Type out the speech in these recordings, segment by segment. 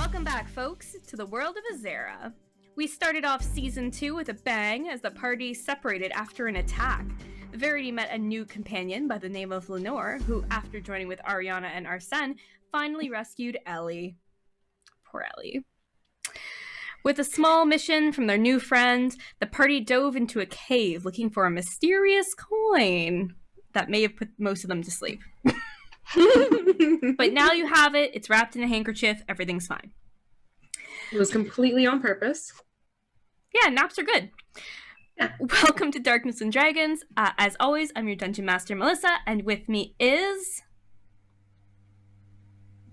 Welcome back, folks, to the world of Azera. We started off Season 2 with a bang as the party separated after an attack. Verity met a new companion by the name of Lenore, who, after joining with Ariana and Arsene, finally rescued Elly. Poor Elly. With a small mission from their new friend, the party dove into a cave looking for a mysterious coin that may have put most of them to sleep. But now you have it, it's wrapped in a handkerchief, everything's fine. It was completely on purpose. Yeah, naps are good. Yeah. Welcome to Darkness and Dragons. As always, I'm your Dungeon Master, Melissa, and with me is...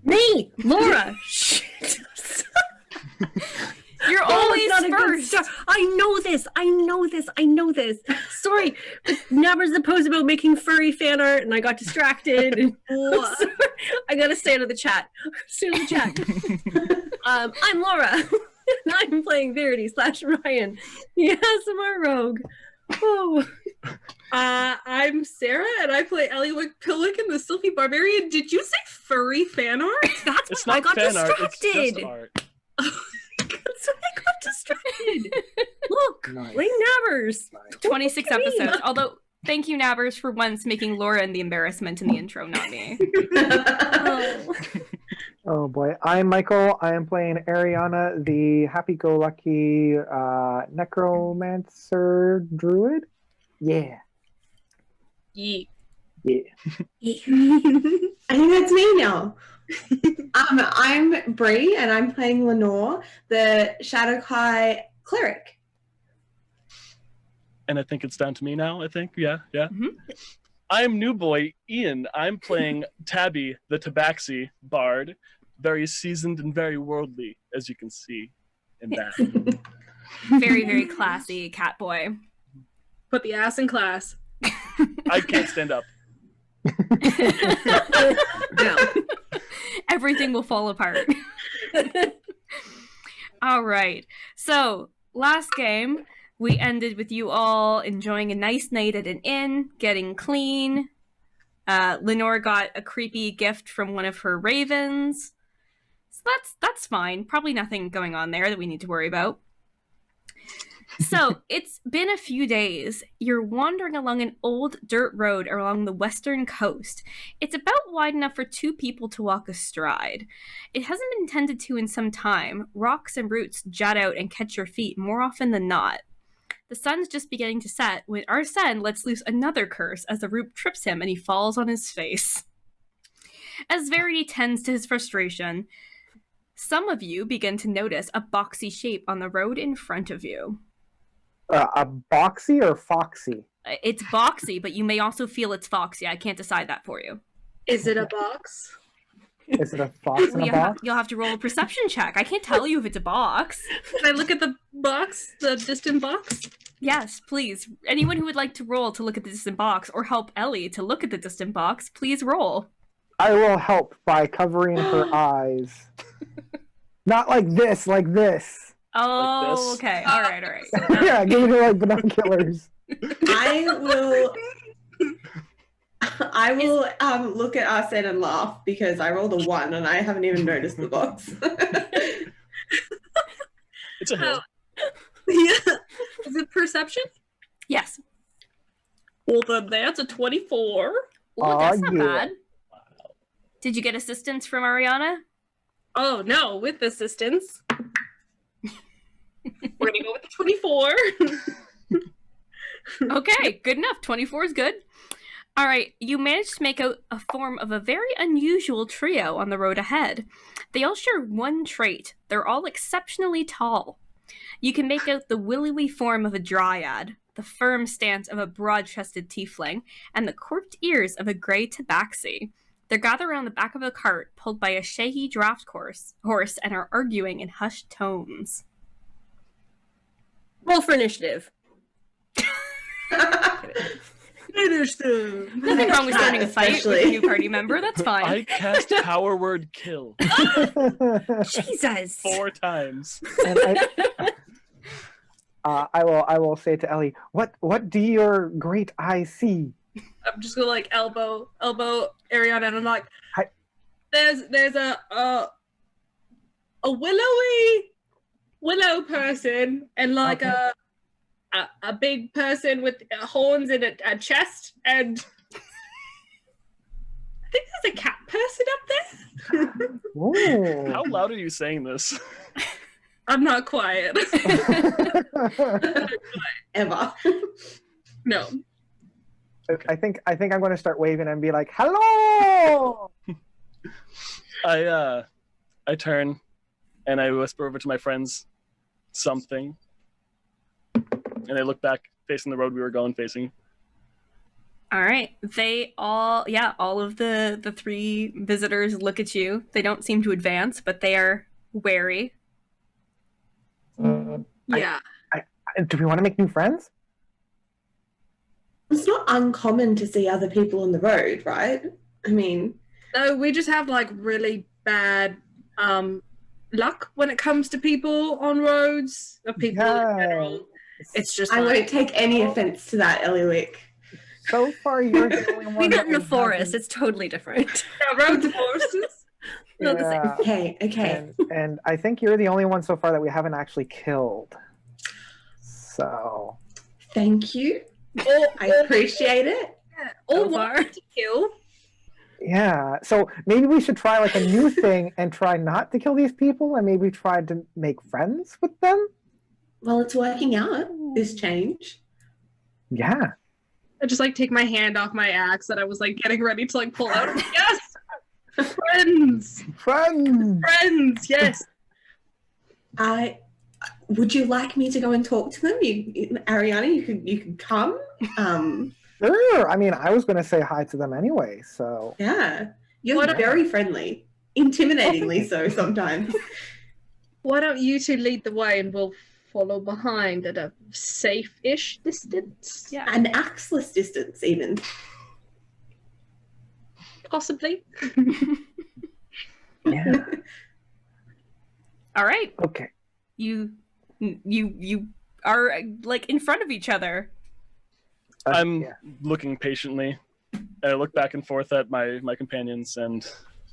Me! Laura! Shit! You're always not first! I know this! Sorry, Nabber was the post about making furry fan art, and I got distracted. And I gotta stay out of the chat. I'm Laura, and I'm playing Verity / Ryan, the ASMR rogue. Oh. I'm Sarah, and I play Elly and the Sylphie Barbarian. Did you say furry fan art? That's why I got distracted. It's just art. That's why I got distracted. Look, Nice. Lane Nabbers. 26 episodes. Although, thank you, Nabbers, for once making Lauren the embarrassment in the intro, not me. Oh boy, I'm Michael. I am playing Ariana, the happy-go-lucky necromancer druid. Yeah. Yeet. Yeah. I think that's me now. I'm Bree, and I'm playing Lenore, the Shadowkai cleric. And I think it's down to me now, I think. Yeah. Mm-hmm. I'm new boy Ian. I'm playing Tabby, the Tabaxi bard. Very seasoned and very worldly, as you can see in that. Very, very classy cat boy. Put the ass in class. I can't stand up. No. Everything will fall apart. All right. So, last game, we ended with you all enjoying a nice night at an inn, getting clean. Lenore got a creepy gift from one of her ravens. So that's fine. Probably nothing going on there that we need to worry about. So, it's been a few days. You're wandering along an old dirt road along the western coast. It's about wide enough for two people to walk astride. It hasn't been tended to in some time. Rocks and roots jut out and catch your feet more often than not. The sun's just beginning to set when Arsene lets loose another curse as the root trips him and he falls on his face. As Verity tends to his frustration, some of you begin to notice a boxy shape on the road in front of you. A boxy or foxy? It's boxy, but you may also feel it's foxy. I can't decide that for you. Is it a box? Is it a fox in a box? You'll have to roll a perception check. I can't tell you if it's a box. Can I look at the box? The distant box? Yes, please. Anyone who would like to roll to look at the distant box or help Elly to look at the distant box, please roll. I will help by covering her eyes. Not like this, like this. Oh, this. okay. All right. Yeah, give her like binoculars. I will look at Arsene and laugh because I rolled a 1 and I haven't even noticed the box. It's a hill. Yeah. Is it perception? Yes. Well, then that's a 24. Oh, that's not yeah. bad. Did you get assistance from Ariana? Oh, no, with assistance. We're gonna go with the 24. Okay, good enough. 24 is good. All right, you managed to make out a form of a very unusual trio on the road ahead. They all share one trait. They're all exceptionally tall. You can make out the willowy form of a dryad, the firm stance of a broad-chested tiefling, and the corked ears of a grey tabaxi. They're gathered around the back of a cart pulled by a shaggy draft horse and are arguing in hushed tones. Roll for initiative. Initiative. Nothing wrong with starting a fight with a Especially. new party member. That's fine. I cast power word kill Jesus. 4 times. And I will say to Elly, what do your great eyes see? I'm just gonna like elbow Ariana, and I'm like, Hi. there's a a willowy willow person and like Okay. a big person with horns and a chest, and I think there's a cat person up there. Ooh. How loud are you saying this? I'm not quiet. Ever. No. I think I'm going to start waving and be like, "Hello!" I turn and I whisper over to my friends something, and I look back facing the road we were going facing. All right. They all of the three visitors look at you. They don't seem to advance, but they are wary. Yeah. Do we want to make new friends? It's not uncommon to see other people on the road, right? I mean, No, we just have like really bad luck when it comes to people on roads or people in general. It's just I like, won't take any offense to that, Ellywick. So far, you're the only one. We met in that the forest. hasn't- It's totally different. roads and forests. Not the same. Yeah. Okay. And I think you're the only one so far that we haven't actually killed. So Thank you. Or, I appreciate it. or So far. want to kill. yeah, so maybe we should try like a new thing and try not to kill these people, and maybe try to make friends with them. Well, it's working out, this change. Yeah. I just like take my hand off my axe that I was like getting ready to like pull out. Yes, friends, Friends. yes. Would you like me to go and talk to them? Ariana, you could come. Sure. I mean, I was going to say hi to them anyway, so. Yeah. You're What- very friendly. Intimidatingly so sometimes. Why don't you two lead the way and we'll follow behind at a safe-ish distance? Yeah. An axeless distance, even. Possibly. Yeah. All right. Okay. You are like in front of each other. I'm Yeah. looking patiently, and I look back and forth at my companions, and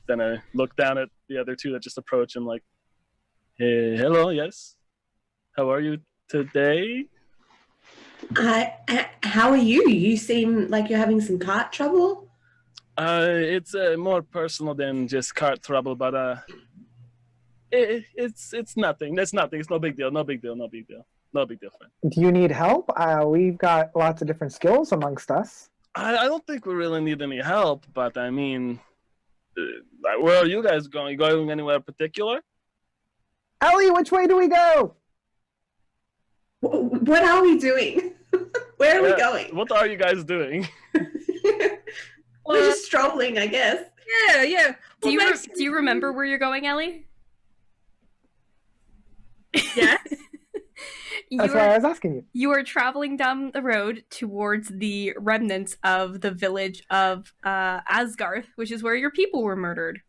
then I look down at the other two that just approach. I'm like, "Hey, hello, yes. How are you today?" How are you? You seem like you're having some cart trouble. It's more personal than just cart trouble, but it's nothing. That's nothing. It's no big deal. No big deal. No big deal. No big deal, friend. Do you need help? We've got lots of different skills amongst us. I don't think we really need any help, but I mean, where are you guys going? You going anywhere particular? Ellie, which way do we go? What are we doing? Where are we Yeah, going? What are you guys doing? We're just strolling, I guess. Yeah. Do Well, you remember where you're going, Ellie? Yes. That's why I was asking you. You are traveling down the road towards the remnants of the village of Asgarth, which is where your people were murdered.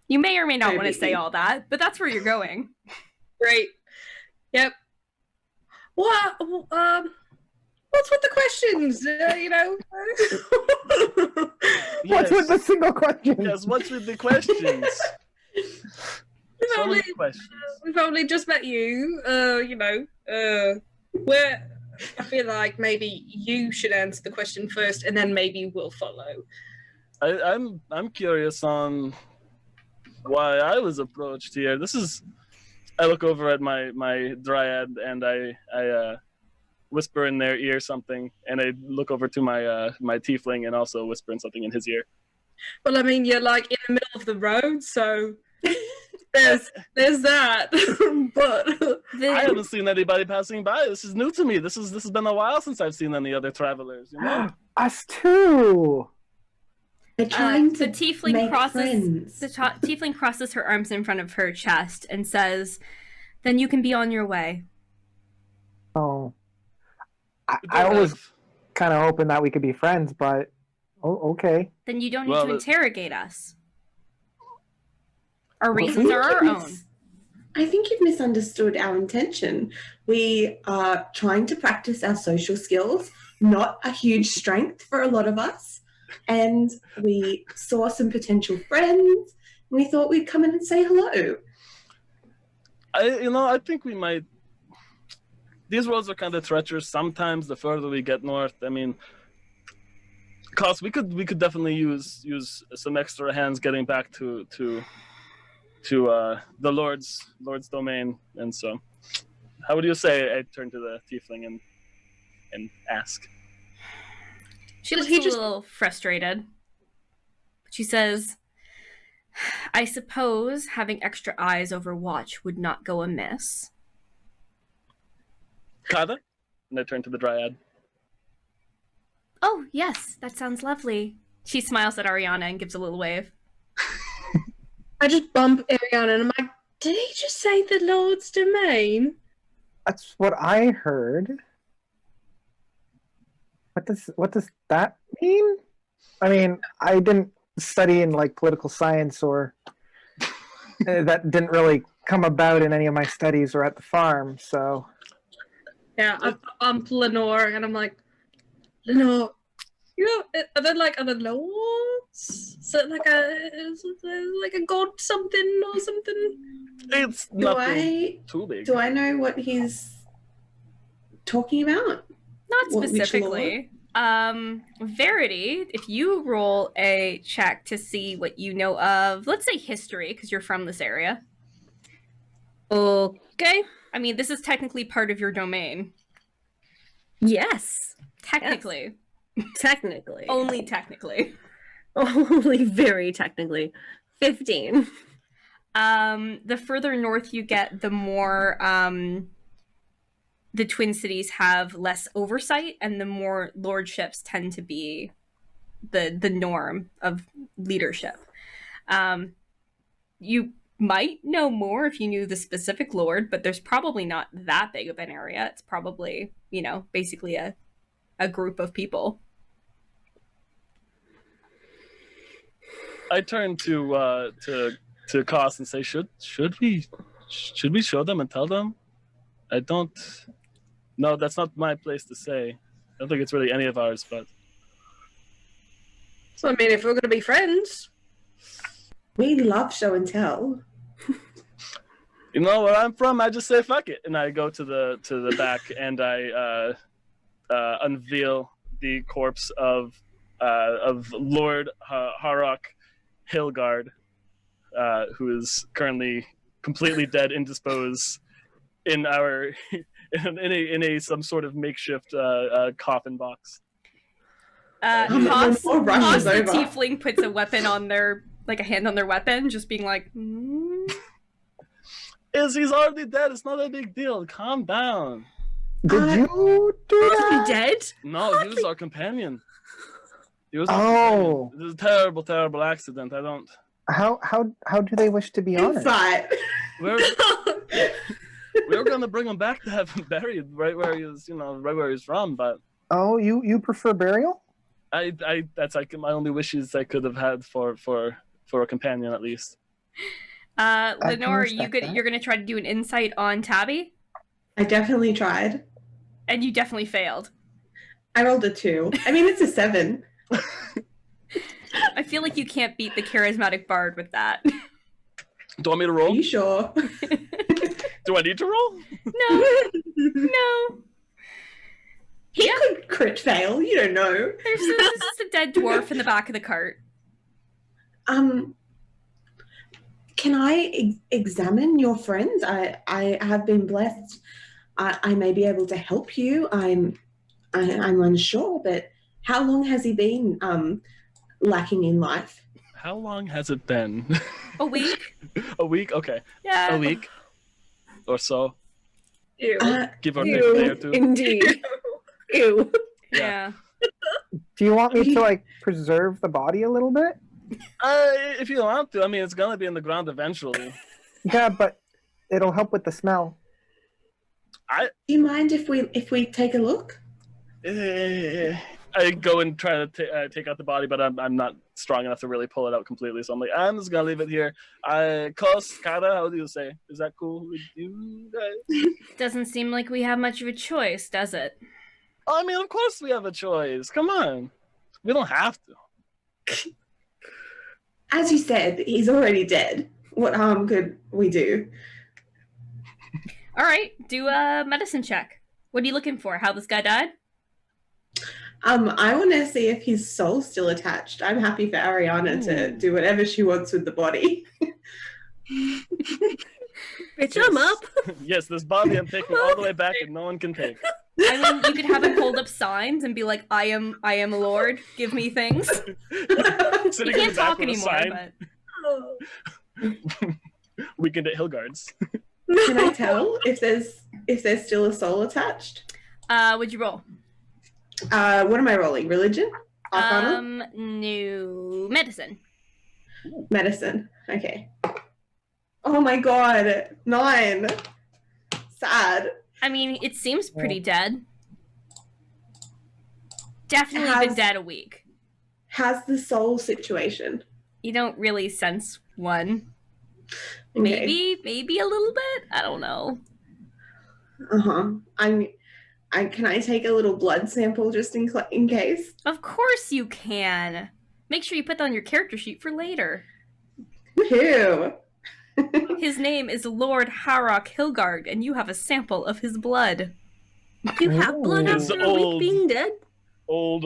You may or may not want to say all that, but that's where you're going. Great. Yep. What? What's with the questions? What's with the single question? Yes, what's with the questions? So many questions. We've only just met you. Where I feel like maybe you should answer the question first, and then maybe we'll follow. I'm curious on why I was approached here. I look over at my dryad and I whisper in their ear something, and I look over to my tiefling and also whisper in something in his ear. Well, I mean, you're like in the middle of the road, so there's that. But I haven't seen anybody passing by. This is new to me. This has been a while since I've seen any other travelers. You know? Us too. They're trying The to tiefling make crosses friends. tiefling crosses her arms in front of her chest and says, "Then you can be on your way." Oh. I was kind of hoping that we could be friends, but okay. Then you don't need Well, to interrogate us. Our I reasons think are our you've own. I think you've misunderstood our intention. We are trying to practice our social skills, not a huge strength for a lot of us. And we saw some potential friends We thought we'd come in and say hello. I think we might. These roads are kind of treacherous. Sometimes the further we get north, I mean, cause we could definitely use some extra hands getting back to the Lord's domain. And so, how would you say? I turn to the tiefling and ask. She looks He a just- little frustrated. She says, I suppose having extra eyes over watch would not go amiss. Kada? And I turn to the dryad. Oh, yes, that sounds lovely. She smiles at Ariana and gives a little wave. I just bump Ariana and I'm like, did he just say the Lord's domain? That's what I heard. What does that mean? I mean, I didn't study in like political science, or that didn't really come about in any of my studies or at the farm. So Yeah, I bump Lenore and I'm like, Lenore, are there like other lords? Is it like a god something or something? It's Do nothing too big. I know what he's talking about? Not Which specifically. Verity, if you roll a check to see what you know of, let's say history, because you're from this area. Okay. I mean, this is technically part of your domain. Yes. Technically. Technically. Only technically. Only very technically. 15. The further north you get, the more the Twin Cities have less oversight, and the more lordships tend to be the norm of leadership. You might know more if you knew the specific lord, but there's probably not that big of an area. It's probably, basically a group of people. I turn to Koss and say, should we show them and tell them? I don't. No, that's not my place to say. I don't think it's really any of ours, but So I mean, if we're gonna be friends, We love show and tell. you know where I'm from. I just say fuck it, and I go to the back and I unveil the corpse of Lord Harrock Hillguard, who is currently completely dead, indisposed, in our in a some sort of makeshift coffin box. Koss, Lenore rushes the over. tiefling puts a weapon on their, like a hand on their weapon, just being like, He's already dead. It's not a big deal. Calm down. did you do Is that? he dead? No, he was our companion. He was our Oh. companion. It was a terrible, terrible accident. I don't. How do they wish to be honored? Insight. We're gonna bring him back to have him buried right where he was, right where he's from. But Oh, you prefer burial? I that's like my only wishes I could have had for a companion at least. Lenore, respect that. you're gonna try to do an insight on Tabby, I definitely tried. and you definitely failed. I rolled a 2. I mean, it's a 7. I feel like you can't beat the charismatic bard with that. Do you want me to Are roll? you sure? Do I need to roll? No. He could crit fail. You don't know. There's just a dead dwarf in the back of the cart. Can I examine your friends? I have been blessed. I may be able to help you. I'm unsure, but how long has he been lacking in life? How long has it been? A week? A week? Okay. Yeah. A week or so. ew. Give or take Ew, a day or two. indeed. Ew. Yeah. Do you want me to like preserve the body a little bit? If you want to, I mean, it's gonna be in the ground eventually. Yeah, but it'll help with the smell. Do you mind if we take a look? I go and try to take out the body, but I'm not strong enough to really pull it out completely. So I'm like, I'm just gonna leave it here. Kos, Kada, how do you say? Is that cool with you guys? Doesn't seem like we have much of a choice, does it? I mean, of course we have a choice. Come on, we don't have to. as you said, he's already dead. What harm could we do? All right, do a medicine check. What are you looking for? How this guy died? I want to see if his soul's still attached. I'm happy for Ariana to do whatever she wants with the body. Bitch, I'm up. Yes, this body I'm taking all the way back and no one can take. I mean, you could have him hold up signs and be like, "I am a lord. Give me things." You Sitting in can't the back talk with a anymore, sign. but Weekend at Hillguards. Can I tell if there's still a soul attached? What'd you roll? What am I rolling? Religion? Arcana? No, medicine. Medicine. Okay. Oh my god. 9. Sad. I mean, it seems pretty dead. Definitely been dead a week. How's the soul situation? You don't really sense one. Okay. Maybe a little bit. I don't know. Can I take a little blood sample just in case? Of course you can. Make sure you put that on your character sheet for later. Woohoo! His name is Lord Harrock Hilgard, and you have a sample of his blood. You have blood His after a week being dead? Old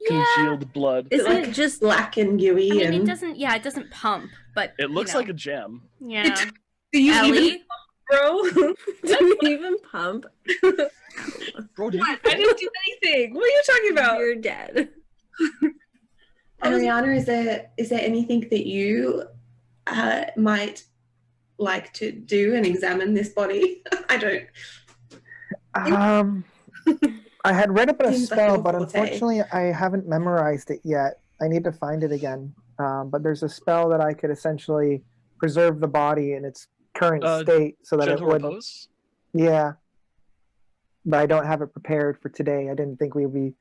Yeah. congealed blood. Is Like it just black and gooey I mean, and it doesn't pump, but It looks you know. like a jam. Yeah. Do you Ellie? even, bro? do you even pump? Bro, dude. I didn't do anything. What are you talking about? You're dead. Ariana, is there anything that you might like to do and examine this body? I don't. I had read about a Seems like spell, your but forte. unfortunately I haven't memorized it yet. I need to find it again. But there's a spell that I could essentially preserve the body in its current state so that it Gentle would. repose? Yeah. But I don't have it prepared for today. I didn't think we'd be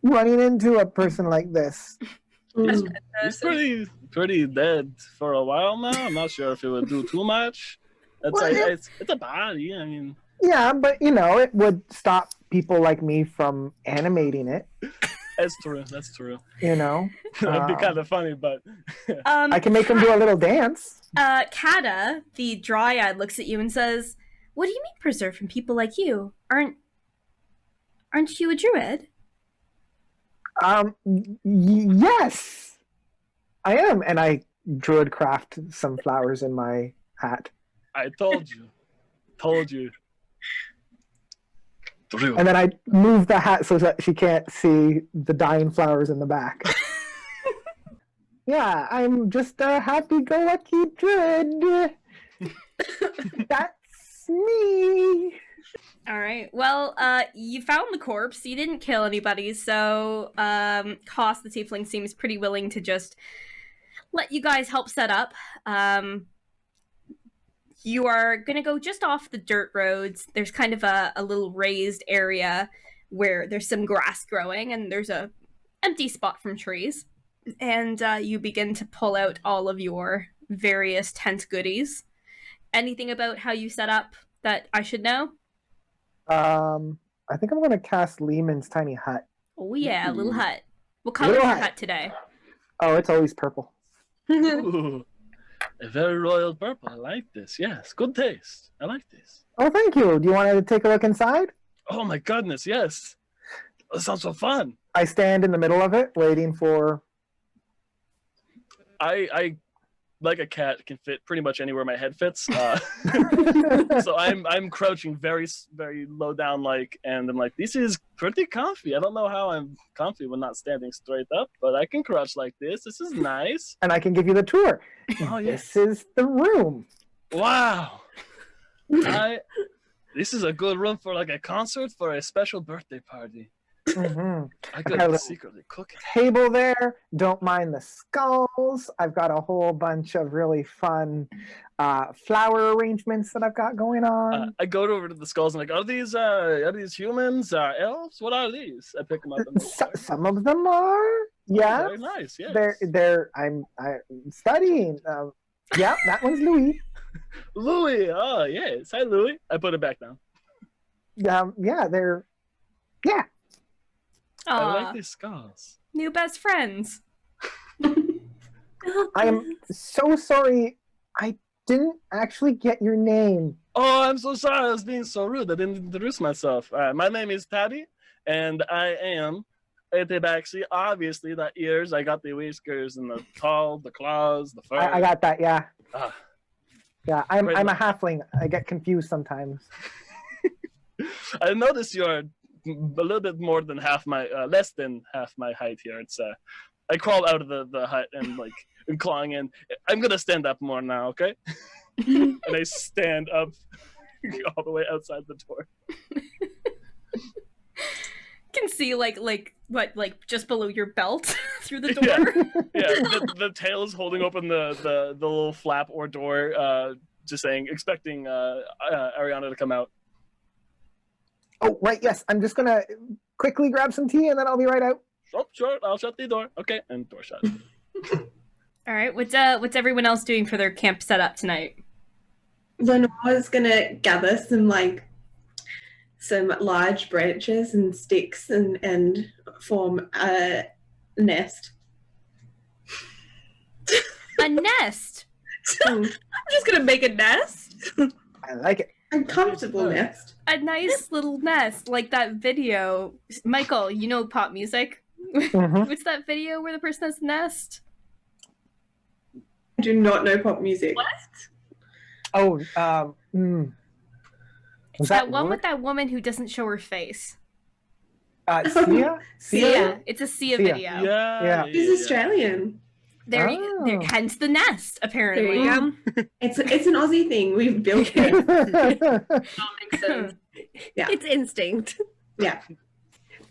running into a person like this. Mm. He's pretty dead for a while now. I'm not sure if it would do too much. It's a body. I mean, Yeah, but it would stop people like me from animating it. that's true. That's true. That'd That'd be kind of funny, but I can make them do a little dance. Kata, the dryad, looks at you and says, "What do you mean preserved from people like you? Aren't you a druid?" Yes, I am, and I druid craft some flowers in my hat, I told you. True. and then I move the hat so that she can't see the dying flowers in the back. Yeah, I'm just a happy-go-lucky druid. That's me. All right. Well, you found the corpse. You didn't kill anybody, so Koss the tiefling seems pretty willing to just let you guys help set up. You are gonna go just off the dirt roads. There's kind of a little raised area where there's some grass growing, and there's a empty spot from trees. And you begin to pull out all of your various tent goodies. Anything about how you set up that I should know? I think I'm gonna cast Lehman's tiny hut. Oh yeah, a little hut. What color is Little your hut. hut today? Oh, it's always purple. Ooh, a very royal purple. I like this. Yes, good taste. I like this. Oh, thank you. Do you want to take a look inside? Oh my goodness, yes. That sounds so fun. I stand in the middle of it, waiting for. I like a cat can fit pretty much anywhere my head fits. So I'm crouching very low down, and I'm like, this is pretty comfy. I don't know how I'm comfy when not standing straight up, but I can crouch like this. This is nice. And I can give you the tour. Oh yes. This is the room. Wow. This is a good room for a concert for a special birthday party. Mm-hmm. I got a could little secretly cook it. Table there. Don't mind the skulls. I've got a whole bunch of really fun flower arrangements that I've got going on. I go over to the skulls and I'm like, are these humans? Elves? What are these? I pick them up and Some of them are. Yeah. very nice. Yes. I'm studying. Yeah, that one's Louis. Louis. Oh yes. Hi Louis. I put it back down. Yeah, they're. Yeah. I Aw, like these skulls. new best friends. I am so sorry. I didn't actually get your name. Oh, I'm so sorry. I was being so rude. I didn't introduce myself. My name is Tabby, and I am a tabaxi. Obviously, the ears. I got the whiskers and the claws, the fur. I got that, yeah. Ah, Yeah, I'm a halfling. I get confused sometimes. I noticed you're a little bit more than less than half my height here. It's I crawl out of the hut and and clawing in. I'm gonna stand up more now, okay? And I stand up all the way outside the door. Can see what just below your belt through the door. Yeah. The tail is holding open the little flap or door, just saying, expecting Ariana to come out. Oh, right, yes. I'm just gonna quickly grab some tea and then I'll be right out. Oh, sure. I'll shut the door. Okay, and door shut. All right, what's everyone else doing for their camp setup tonight? Lenore's gonna gather some large branches and sticks and form a nest. A nest. I'm just gonna make a nest. I like it. A comfortable nest. A nice little nest, like that video. Michael, you know pop music? Mhm. What's that video where the person has a nest? I do not know pop music. What? Oh, It's that one with that woman who doesn't show her face. Sia? Sia. It's a Sia Sia. video. Yeah. She's Australian. There, Oh. hence the nest, apparently. There you go. It's an Aussie thing. We've built it. That makes sense. Yeah. It's instinct. Yeah.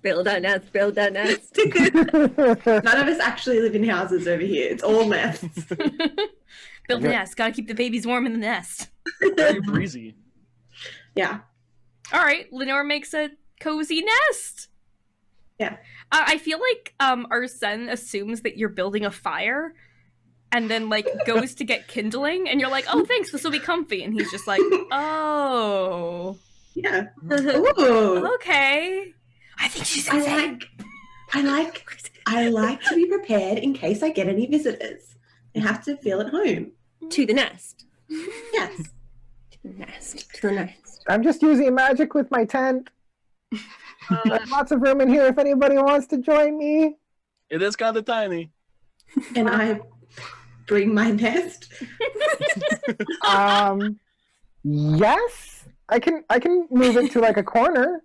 Build a nest, build a nest. None of us actually live in houses over here. It's all nests. Build a nest. Gotta keep the babies warm in the nest. Very breezy. Yeah. All right, Lenore makes a cozy nest. Yeah. I feel like Arsene assumes that you're building a fire and then goes to get kindling and you're like, oh, thanks, this will be comfy. And he's just like, oh, Yeah. Ooh. okay. I think she's I insane. like to be prepared in case I get any visitors. I have to feel at home. To the nest. Yes. To the nest. To the nest. I'm just using magic with my tent. There's lots of room in here if anybody wants to join me. It is kind of tiny. And I bring my nest. Yes. I can move it to a corner.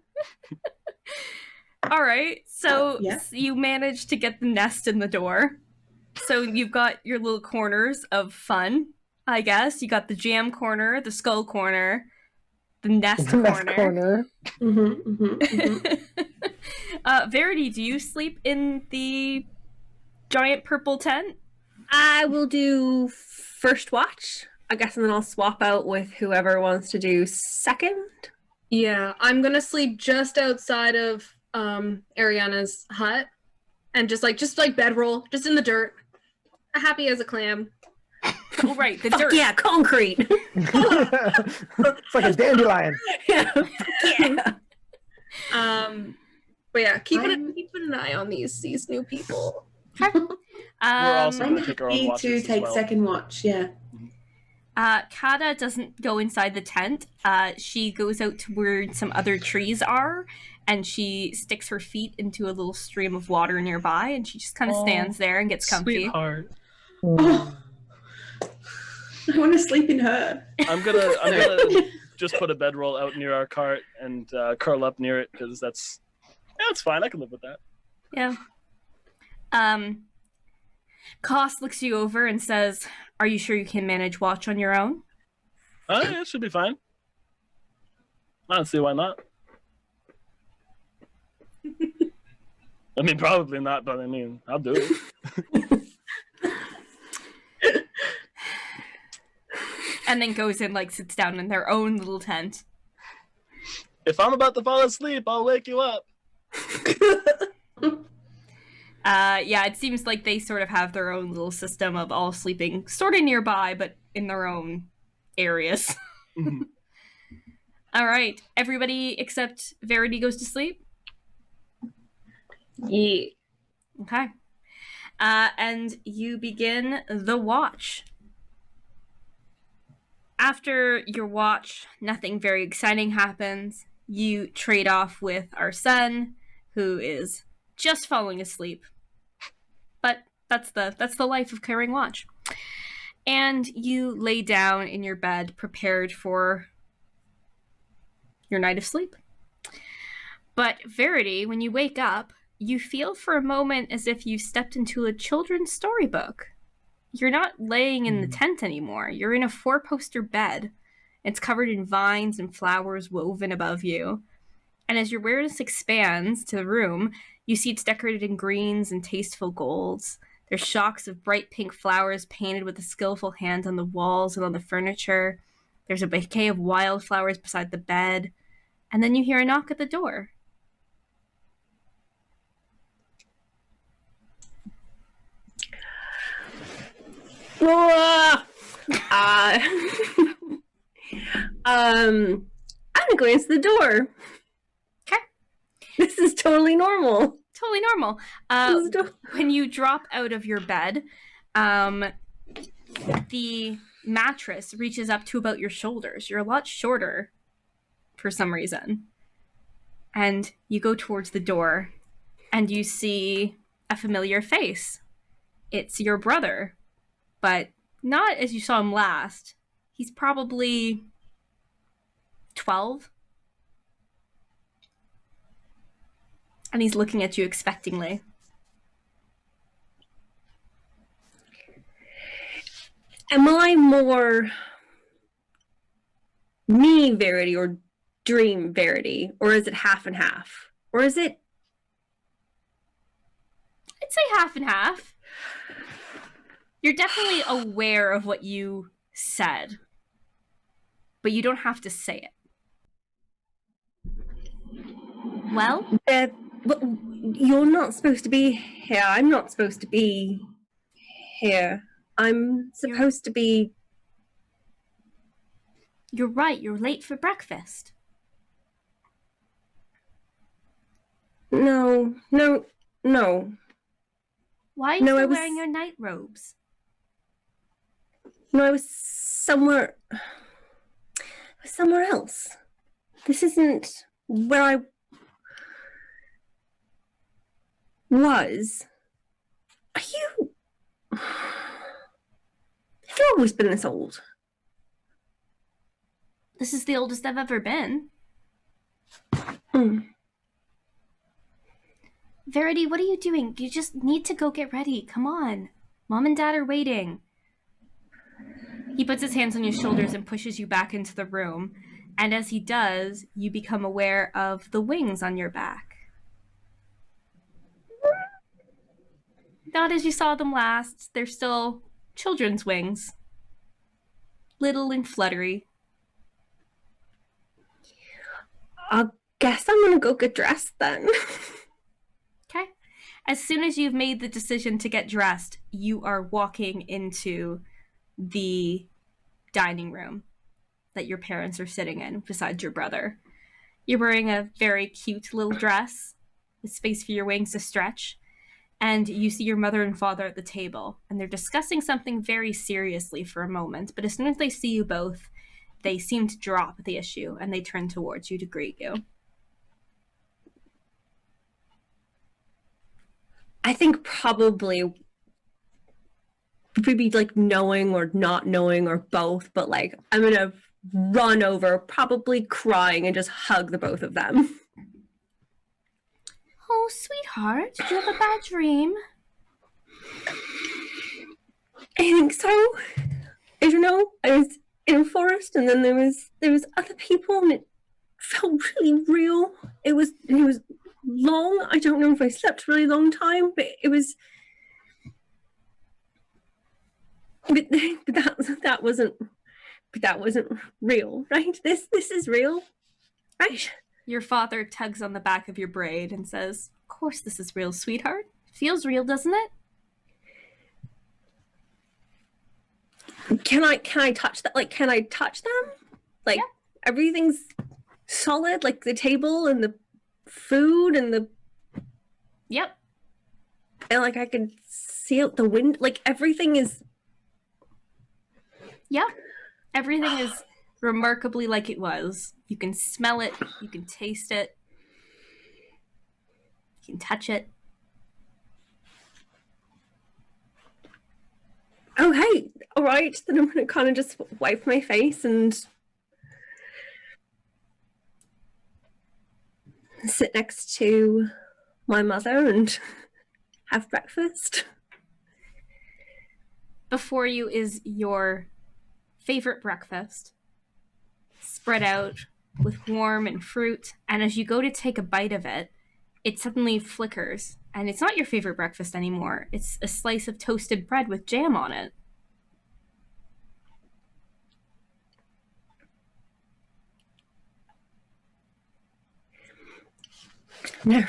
All right, so Yeah. you managed to get the nest in the door. So you've got your little corners of fun, I guess. You got the jam corner, the skull corner, the nest The corner. nest corner. Verity, do you sleep in the giant purple tent? I will do first watch, I guess, and then I'll swap out with whoever wants to do second. Yeah, I'm gonna sleep just outside of Ariana's hut, and just bedroll, just in the dirt, happy as a clam. Oh, right, the Fuck dirt. yeah, concrete. It's like a dandelion. Yeah. But yeah, keeping an eye on these new people. We're also I'm going to take our own happy watches to as take well. second watch. Yeah. Kata doesn't go inside the tent. She goes out to where some other trees are, and she sticks her feet into a little stream of water nearby, and she just kind of stands there and gets comfy. Sweetheart. Oh, I want to sleep in her. I'm gonna just put a bedroll out near our cart and curl up near it because that's fine. I can live with that. Yeah. Koss looks you over and says, "Are you sure you can manage watch on your own?" Yeah, it should be fine. I don't see why not. I mean, probably not, but I mean, I'll do it. And then goes in, sits down in their own little tent. If I'm about to fall asleep, I'll wake you up. Yeah, it seems like they sort of have their own little system of all sleeping sort of nearby, but in their own areas. All right, everybody except Verity goes to sleep? Yeah. Okay. and you begin the watch. After your watch, nothing very exciting happens. You trade off with our son, who is just falling asleep. But that's the life of carrying watch. And you lay down in your bed, prepared for your night of sleep. But Verity, when you wake up, you feel for a moment as if you stepped into a children's storybook. You're not laying in the tent anymore. You're in a 4-poster bed. It's covered in vines and flowers woven above you. And as your awareness expands to the room, you see it's decorated in greens and tasteful golds. There's shocks of bright pink flowers painted with a skillful hand on the walls and on the furniture. There's a bouquet of wildflowers beside the bed. And then you hear a knock at the door. I'm gonna go answer the door. Okay. This is totally normal. Totally normal. When you drop out of your bed, the mattress reaches up to about your shoulders. You're a lot shorter for some reason. And you go towards the door, and you see a familiar face. It's your brother, but not as you saw him last. He's probably 12. And he's looking at you expectingly. Am I more me Verity or dream Verity? Or is it half and half? Or is it... I'd say half and half. You're definitely aware of what you said, but you don't have to say it. Well? You're not supposed to be here. I'm not supposed to be here. I'm supposed to be... You're right. You're late for breakfast. No. Why are you still wearing your night robes? No, I was somewhere else. This isn't where I was. Are you... Have you always been this old? This is the oldest I've ever been. Verity, what are you doing? You just need to go get ready. Come on. Mom and Dad are waiting. He puts his hands on your shoulders and pushes you back into the room. And as he does, you become aware of the wings on your back. Not as you saw them last. They're still children's wings. Little and fluttery. I guess I'm gonna go get dressed then. Okay. As soon as you've made the decision to get dressed, you are walking into the dining room that your parents are sitting in beside your brother. You're wearing a very cute little dress with space for your wings to stretch. And you see your mother and father at the table, and they're discussing something very seriously for a moment. But as soon as they see you both, they seem to drop the issue, and they turn towards you to greet you. I think probably maybe like knowing or not knowing or both, but like I'm gonna run over, probably crying, and just hug the both of them. Oh, sweetheart, did you have a bad dream? I think so. I don't know. I was in a forest, and then there was other people, and it felt really real. It was long. I don't know if I slept a really long time, but it was. But that wasn't real, right? This is real, right? Your father tugs on the back of your braid and says, "Of course this is real, sweetheart. Feels real, doesn't it?" Can I touch that? Like, can I touch them? Like, yeah. Everything's solid, like the table and the food and the... Yep. And like I could see out the window. Like everything is. Yeah. Everything is remarkably like it was. You can smell it, you can taste it, you can touch it. Okay, all right. Then I'm gonna kind of just wipe my face and sit next to my mother and have breakfast. Before you is your favorite breakfast, spread out with warm and fruit, and as you go to take a bite of it, it suddenly flickers, and it's not your favorite breakfast anymore. It's a slice of toasted bread with jam on it. No,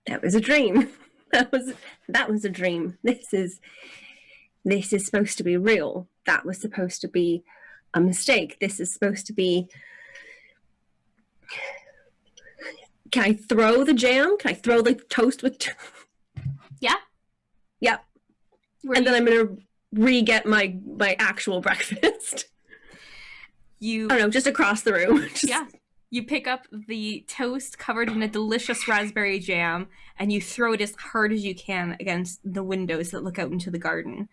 that was a dream. That was a dream. This is supposed to be real. That was supposed to be a mistake. This is supposed to be. Can I throw the jam? Can I throw the toast with? Yeah. Yep. And then I'm gonna re-get my actual breakfast. I don't know, just across the room. Yeah. You pick up the toast covered in a delicious raspberry jam, and you throw it as hard as you can against the windows that look out into the garden.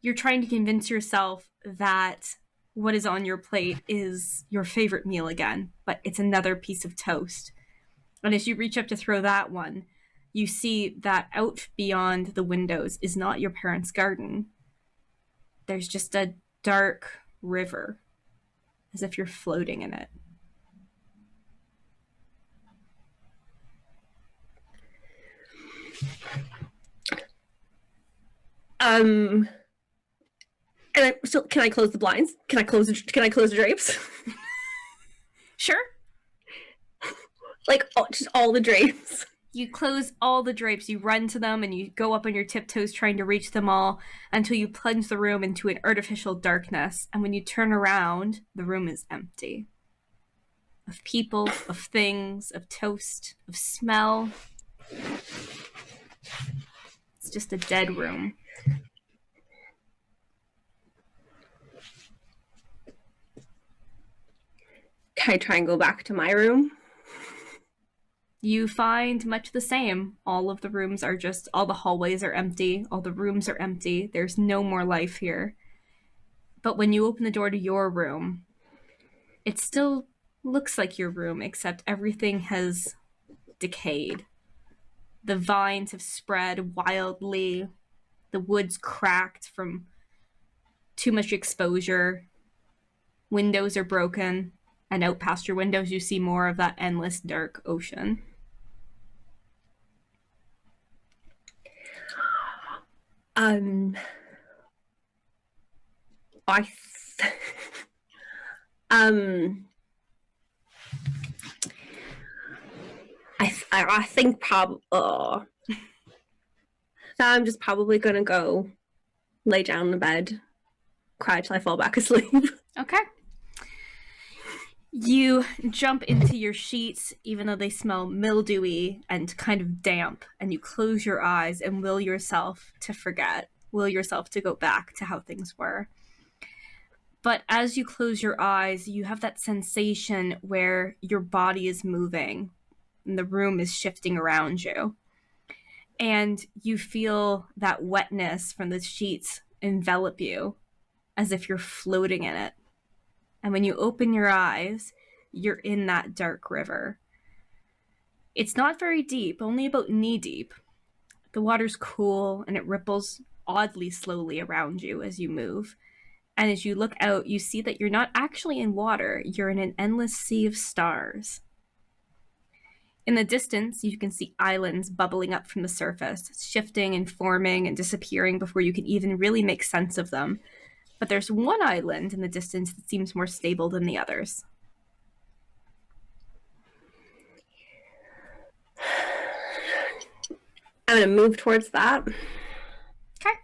You're trying to convince yourself that what is on your plate is your favorite meal again, but it's another piece of toast. And as you reach up to throw that one, you see that out beyond the windows is not your parents' garden. There's just a dark river, as if you're floating in it. And can I close the blinds? Can I close the drapes? Sure. Like just all the drapes. You close all the drapes, you run to them, and you go up on your tiptoes trying to reach them all until you plunge the room into an artificial darkness. And when you turn around, the room is empty. Of people, of things, of toast, of smell. It's just a dead room. Can I try and go back to my room? You find much the same. All of the rooms are just, all the hallways are empty, all the rooms are empty, there's no more life here. But when you open the door to your room, it still looks like your room, except everything has decayed. The vines have spread wildly, the wood's cracked from too much exposure, windows are broken, and out past your windows you see more of that endless dark ocean. I think probably. I'm just probably gonna go lay down in the bed, cry till I fall back asleep. Okay. You jump into your sheets, even though they smell mildewy and kind of damp, and you close your eyes and will yourself to forget, will yourself to go back to how things were. But as you close your eyes, you have that sensation where your body is moving and the room is shifting around you. And you feel that wetness from the sheets envelop you as if you're floating in it. And when you open your eyes, you're in that dark river. It's not very deep, only about knee deep. The water's cool and it ripples oddly slowly around you as you move. And as you look out, you see that you're not actually in water, you're in an endless sea of stars. In the distance, you can see islands bubbling up from the surface, shifting and forming and disappearing before you can even really make sense of them. But there's one island in the distance that seems more stable than the others. I'm gonna move towards that. Okay.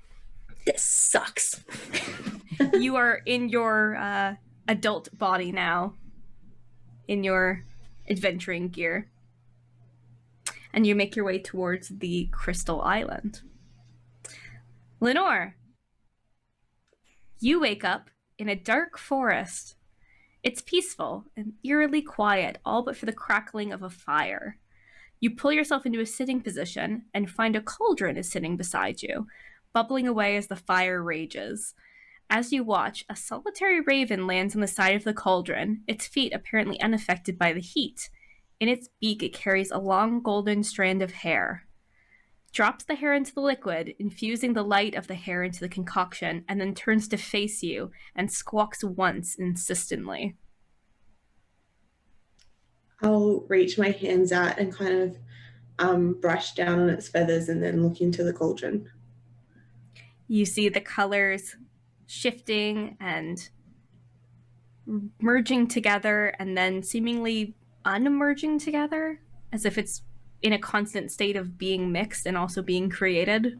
This sucks. You are in your adult body now, in your adventuring gear. and you make your way towards the Crystal Island. Lenore, you wake up in a dark forest. It's peaceful and eerily quiet, all but for the crackling of a fire. You pull yourself into a sitting position and find a cauldron is sitting beside you, bubbling away as the fire rages. As you watch, a solitary raven lands on the side of the cauldron, its feet apparently unaffected by the heat. In its beak, it carries a long golden strand of hair. Drops the hair into the liquid, infusing the light of the hair into the concoction, and then turns to face you and squawks once insistently. I'll reach my hands out and kind of brush down on its feathers and then look into the cauldron. You see the colors shifting and merging together and then seemingly unmerging together, as if it's in a constant state of being mixed and also being created.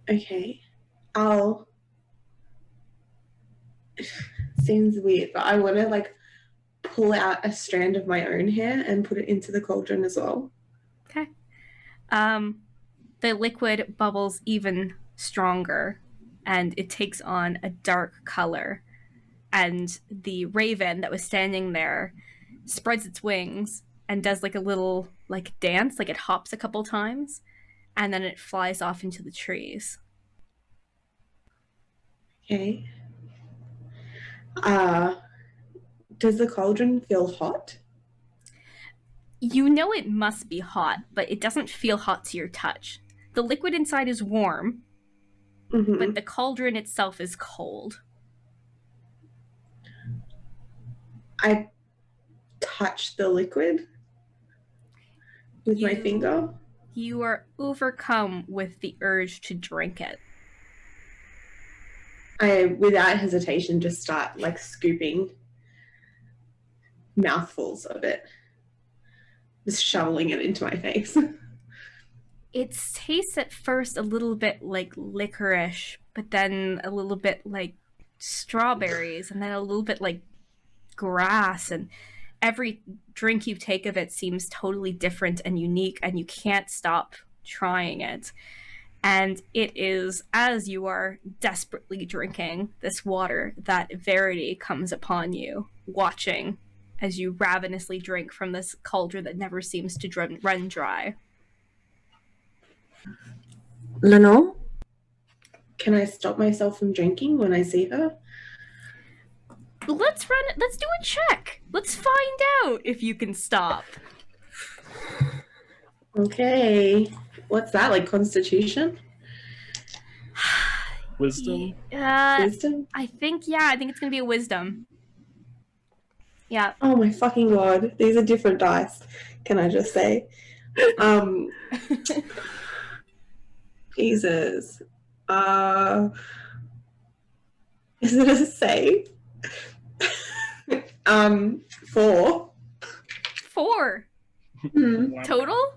Okay. Seems weird, but I want to like pull out a strand of my own hair and put it into the cauldron as well. Okay. The liquid bubbles even stronger and it takes on a dark color. And the raven that was standing there spreads its wings and does like a little like dance, like it hops a couple times, and then it flies off into the trees. Okay. Does the cauldron feel hot? You know it must be hot, but it doesn't feel hot to your touch. The liquid inside is warm, but the cauldron itself is cold. I touch the liquid with my finger. You are overcome with the urge to drink it. I, without hesitation, just start like scooping mouthfuls of it, just shoveling it into my face. It tastes at first a little bit like licorice, but then a little bit like strawberries, and then a little bit like grass, and every drink you take of it seems totally different and unique, and you can't stop trying it. And it is as you are desperately drinking this water that Verity comes upon you, watching as you ravenously drink from this cauldron that never seems to run dry. Lenore? Can I stop myself from drinking when I see her? Let's do a check. Let's find out if you can stop. Okay. What's that, like Constitution? Wisdom? Wisdom? I think it's gonna be a wisdom. Yeah. Oh my fucking god. These are different dice, can I just say? Jesus. Is it a save? 4. 4 Hmm. total.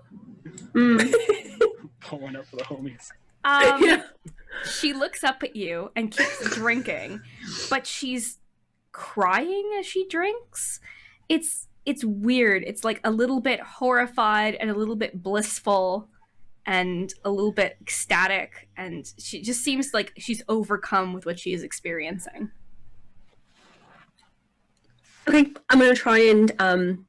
Pulling up for the homies. She looks up at you and keeps drinking, but she's crying as she drinks. It's weird. It's like a little bit horrified and a little bit blissful and a little bit ecstatic, and she just seems like she's overcome with what she is experiencing. Okay, I'm gonna try and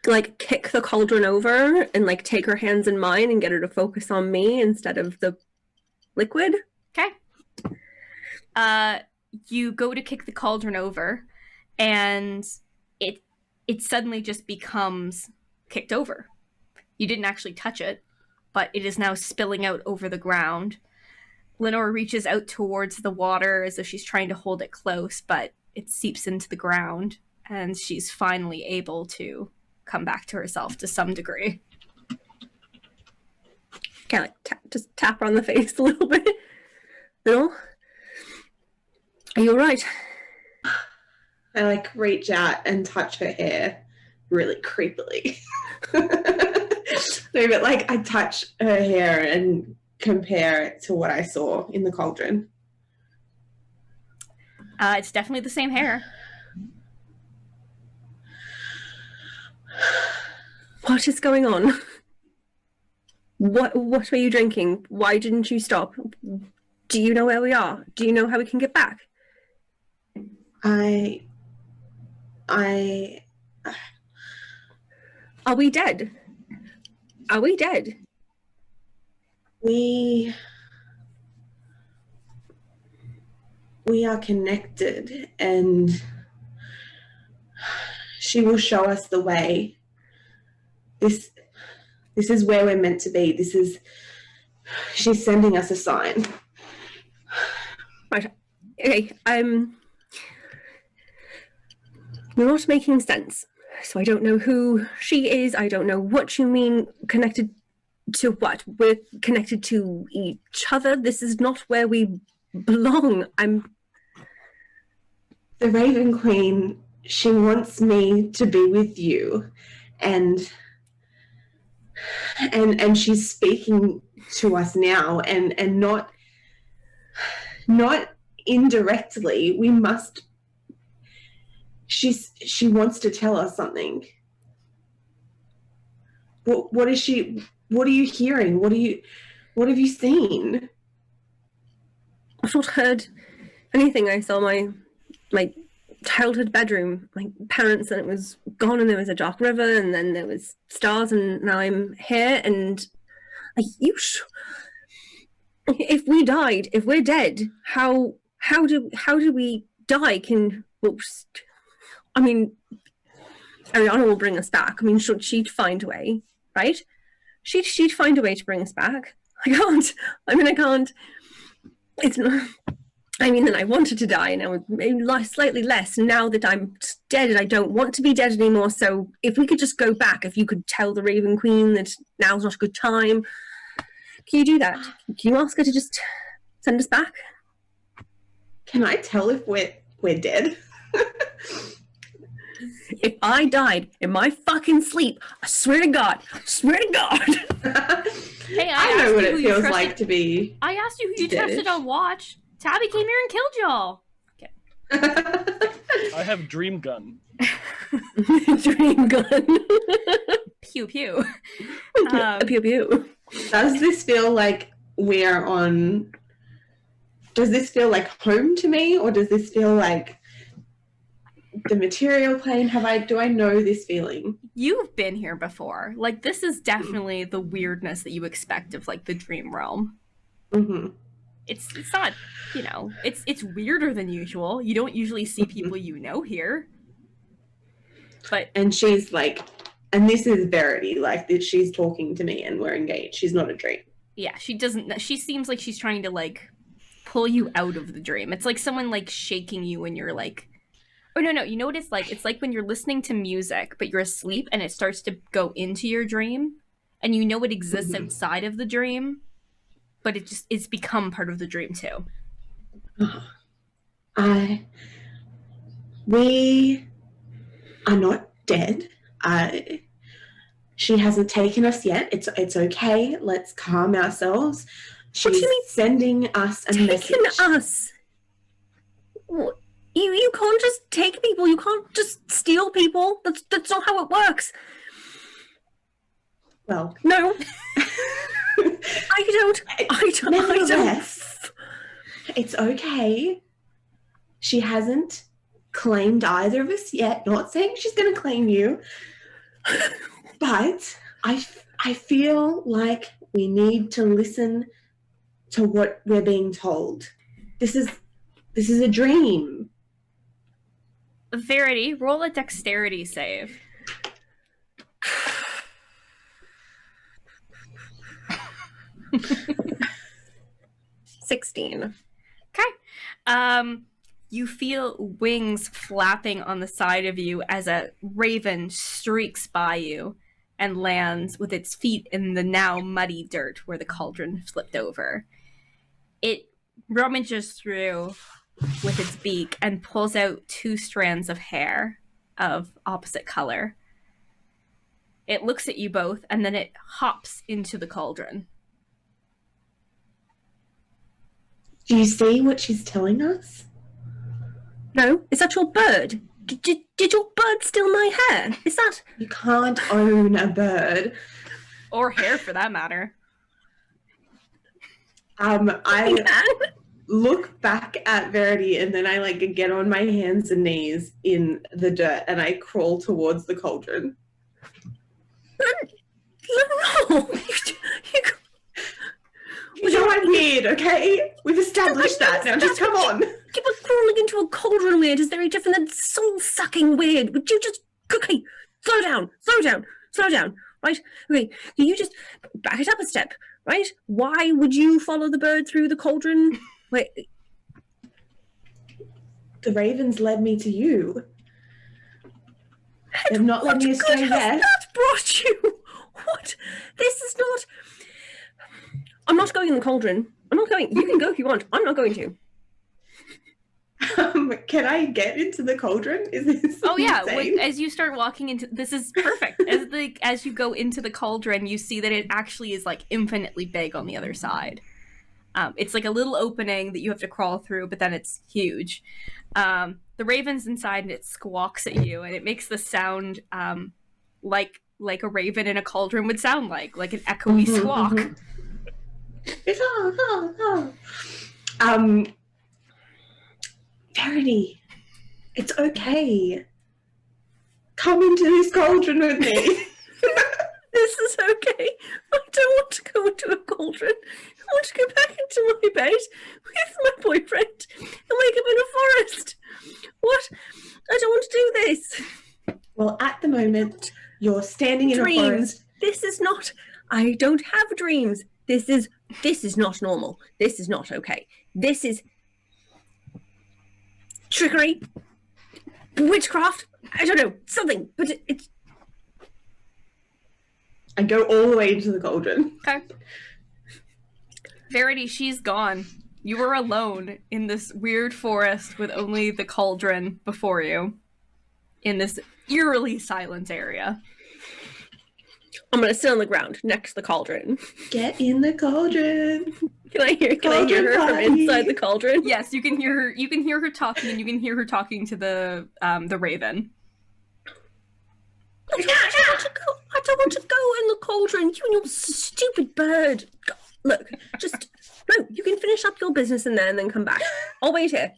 like kick the cauldron over and like take her hands in mine and get her to focus on me instead of the liquid. Okay. You go to kick the cauldron over, and it suddenly just becomes kicked over. You didn't actually touch it, but it is now spilling out over the ground. Lenore reaches out towards the water as though she's trying to hold it close, but it seeps into the ground, and she's finally able to come back to herself to some degree. Can I like just tap her on the face a little bit? No? Are you alright? I like reach out and touch her hair really creepily. No, but like I touch her hair and compare it to what I saw in the cauldron. It's definitely the same hair. What is going on? What were you drinking? Why didn't you stop? Do you know where we are? Do you know how we can get back? I Are we dead? Are we dead? we are connected, and she will show us the way. This is where we're meant to be. She's sending us a sign. Right. Okay. You're not making sense. So I don't know who she is. I don't know what you mean. Connected to what? We're connected to each other. This is not where we belong. The Raven Queen, she wants me to be with you, and she's speaking to us now, and not indirectly. We must. She wants to tell us something. What is she? What are you hearing? What have you seen? I've not heard anything. I saw my childhood bedroom, my parents, and it was gone, and there was a dark river, and then there was stars, and now I'm here, and if we died, if we're dead, how do we die? I mean, Ariana will bring us back. I mean, she'd find a way, right? She'd find a way to bring us back. I can't. It's not. I mean, then I wanted to die, and I would maybe slightly less. Now that I'm dead, and I don't want to be dead anymore. So if we could just go back, if you could tell the Raven Queen that now's not a good time, can you do that? Can you ask her to just send us back? Can I tell if we're dead? If I died in my fucking sleep, I swear to God. Hey, I know what it feels like to be. I asked you who you dead-ish. trusted on watch. Tabby came here and killed y'all. I have dream gun. Dream gun. Pew pew. Pew pew. Does this feel like we're on? Does this feel like home to me, or does this feel like the material plane? Do I know this feeling? You've been here before. Like, this is definitely the weirdness that you expect of like the dream realm. Mm-hmm. It's not, it's weirder than usual. You don't usually see people here. But And she's like, and this is Verity, like that she's talking to me and we're engaged. She's not a dream. yeah, she seems like she's trying to like pull you out of the dream. It's like someone like shaking you when you're like, oh no, you know what it's like? It's like when you're listening to music, but you're asleep and it starts to go into your dream and you know it exists outside of the dream, but it's become part of the dream too. We are not dead. She hasn't taken us yet. It's okay. Let's calm ourselves. What do She's you mean, sending us a message. taken us? You can't just take people. You can't just steal people. That's not how it works. Well, No. I don't. nevertheless, it's okay. She hasn't claimed either of us yet. Not saying she's going to claim you, but I feel like we need to listen to what we're being told. This is a dream. Verity, roll a dexterity save. $16. Okay. You feel wings flapping on the side of you as a raven streaks by you and lands with its feet in the now muddy dirt where the cauldron flipped over. It rummages through with its beak and pulls out 2 strands of hair of opposite color. It looks at you both and then it hops into the cauldron. Do you see what she's telling us? No, is that your bird? Did your bird steal my hair? Is that... You can't own a bird. Or hair, for that matter. I look back at Verity and then I like get on my hands and knees in the dirt and I crawl towards the cauldron. No! I'm weird, okay? We've established that. Now just come on. Yeah, but crawling into a cauldron weird is very different than soul-sucking weird. Would you just... Okay, slow down, right? Okay, can you just back it up a step, right? Why would you follow the bird through the cauldron? Wait. The ravens led me to you. They've not led me astray yet. That brought you... What? This is not... I'm not going in the cauldron. I'm not going. You can go if you want. I'm not going to. Can I get into the cauldron? Is this Oh yeah, insane? as you start walking into, this is perfect. As you go into the cauldron, you see that it actually is like infinitely big on the other side. It's like a little opening that you have to crawl through, but then it's huge. The raven's inside and it squawks at you, and it makes the sound like a raven in a cauldron would sound like an echoey squawk. It's Verity, it's okay. Come into this cauldron with me. This is okay. I don't want to go into a cauldron. I want to go back into my bed with my boyfriend and wake up in a forest. What? I don't want to do this. Well, at the moment, you're standing in a forest. This is not... I don't have dreams. This is not normal. This is not okay. This is trickery, witchcraft. I don't know, something. But it's... I go all the way into the cauldron. Okay. Verity, she's gone. You were alone in this weird forest with only the cauldron before you, in this eerily silent area. I'm gonna sit on the ground next to the cauldron. Get in the cauldron. Can I hear her from inside the cauldron? Yes, you can hear her. You can hear her talking, and you can hear her talking to the raven. I don't want to go in the cauldron. You and your stupid bird. Look, just no. You can finish up your business in there and then come back. I'll wait here.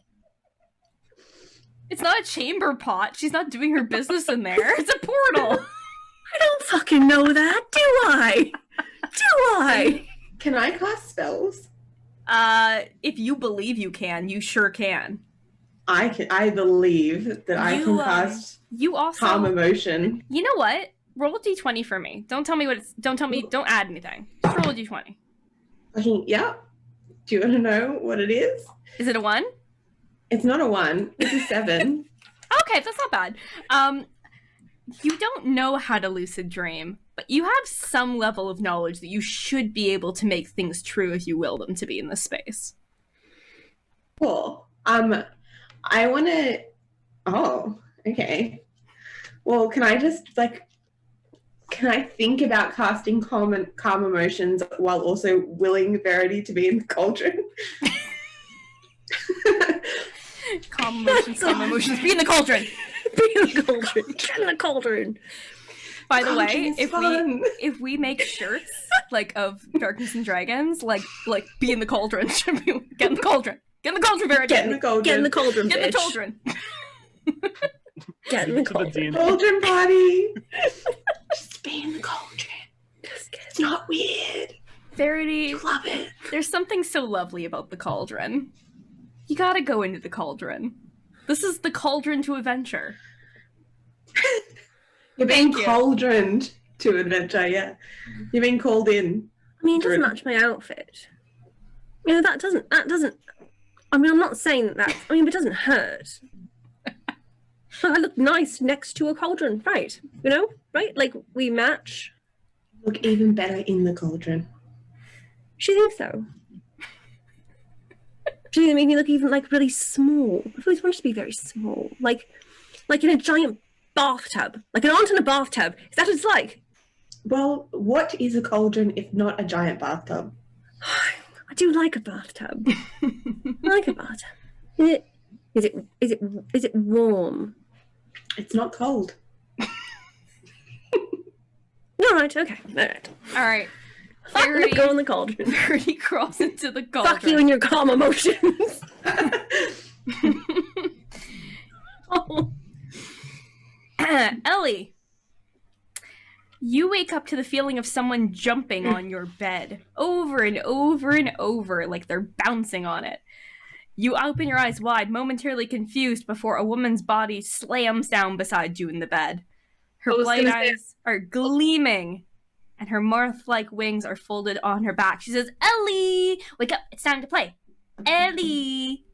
It's not a chamber pot. She's not doing her business in there. It's a portal. I don't fucking know that, do I? Do I? Can I cast spells? If you believe you can, you sure can. I believe that I can cast you also calm emotion. You know what? Roll a d20 for me. Don't tell me what it's. Don't add anything. Just roll a d20. Yeah. Do you want to know what it is? Is it a 1? It's not a 1. It's a 7. Okay, that's not bad. You don't know how to lucid dream, but you have some level of knowledge that you should be able to make things true if you will them to be in this space. Cool. I want to... Oh, okay. Well, can I just, can I think about casting calm emotions while also willing Verity to be in the cauldron? Calm emotions, be in the cauldron! Be in the cauldron. Get in the cauldron. By the way, if we make shirts of Darkness and Dragons, be in the cauldron. Get in the cauldron. Get in the cauldron, Verity. Get in the cauldron. Get in the cauldron. Get in the bitch. cauldron. Get in the cauldron. Cauldron party. Just be in the cauldron. It's not weird. Verity, Love it. there's something so lovely about the cauldron. You gotta go into the cauldron. This is the cauldron to adventure. You're being Thank you. cauldroned to adventure, yeah. You're being called in. I mean, it doesn't match my outfit. You know, that doesn't, I mean, I'm not saying that, but it doesn't hurt. I look nice next to a cauldron, right? You know, right? We match. Look even better in the cauldron. She thinks so. She's gonna make me look even really small. I've always wanted to be very small, like in a giant bathtub, like an aunt in a bathtub. Is that what it's like? Well, what is a cauldron if not a giant bathtub? I do like a bathtub. I like a bathtub. Is it warm? It's not cold. All right, okay. All right. All right. I'm gonna go in the cauldron. Verity crawls into the cauldron. Fuck you and your calm emotions. Oh. Elly, you wake up to the feeling of someone jumping on your bed over and over and over, like they're bouncing on it. You open your eyes wide, momentarily confused, before a woman's body slams down beside you in the bed. Her bright eyes are gleaming, and her moth-like wings are folded on her back. She says, "Elly, wake up, it's time to play. Elly."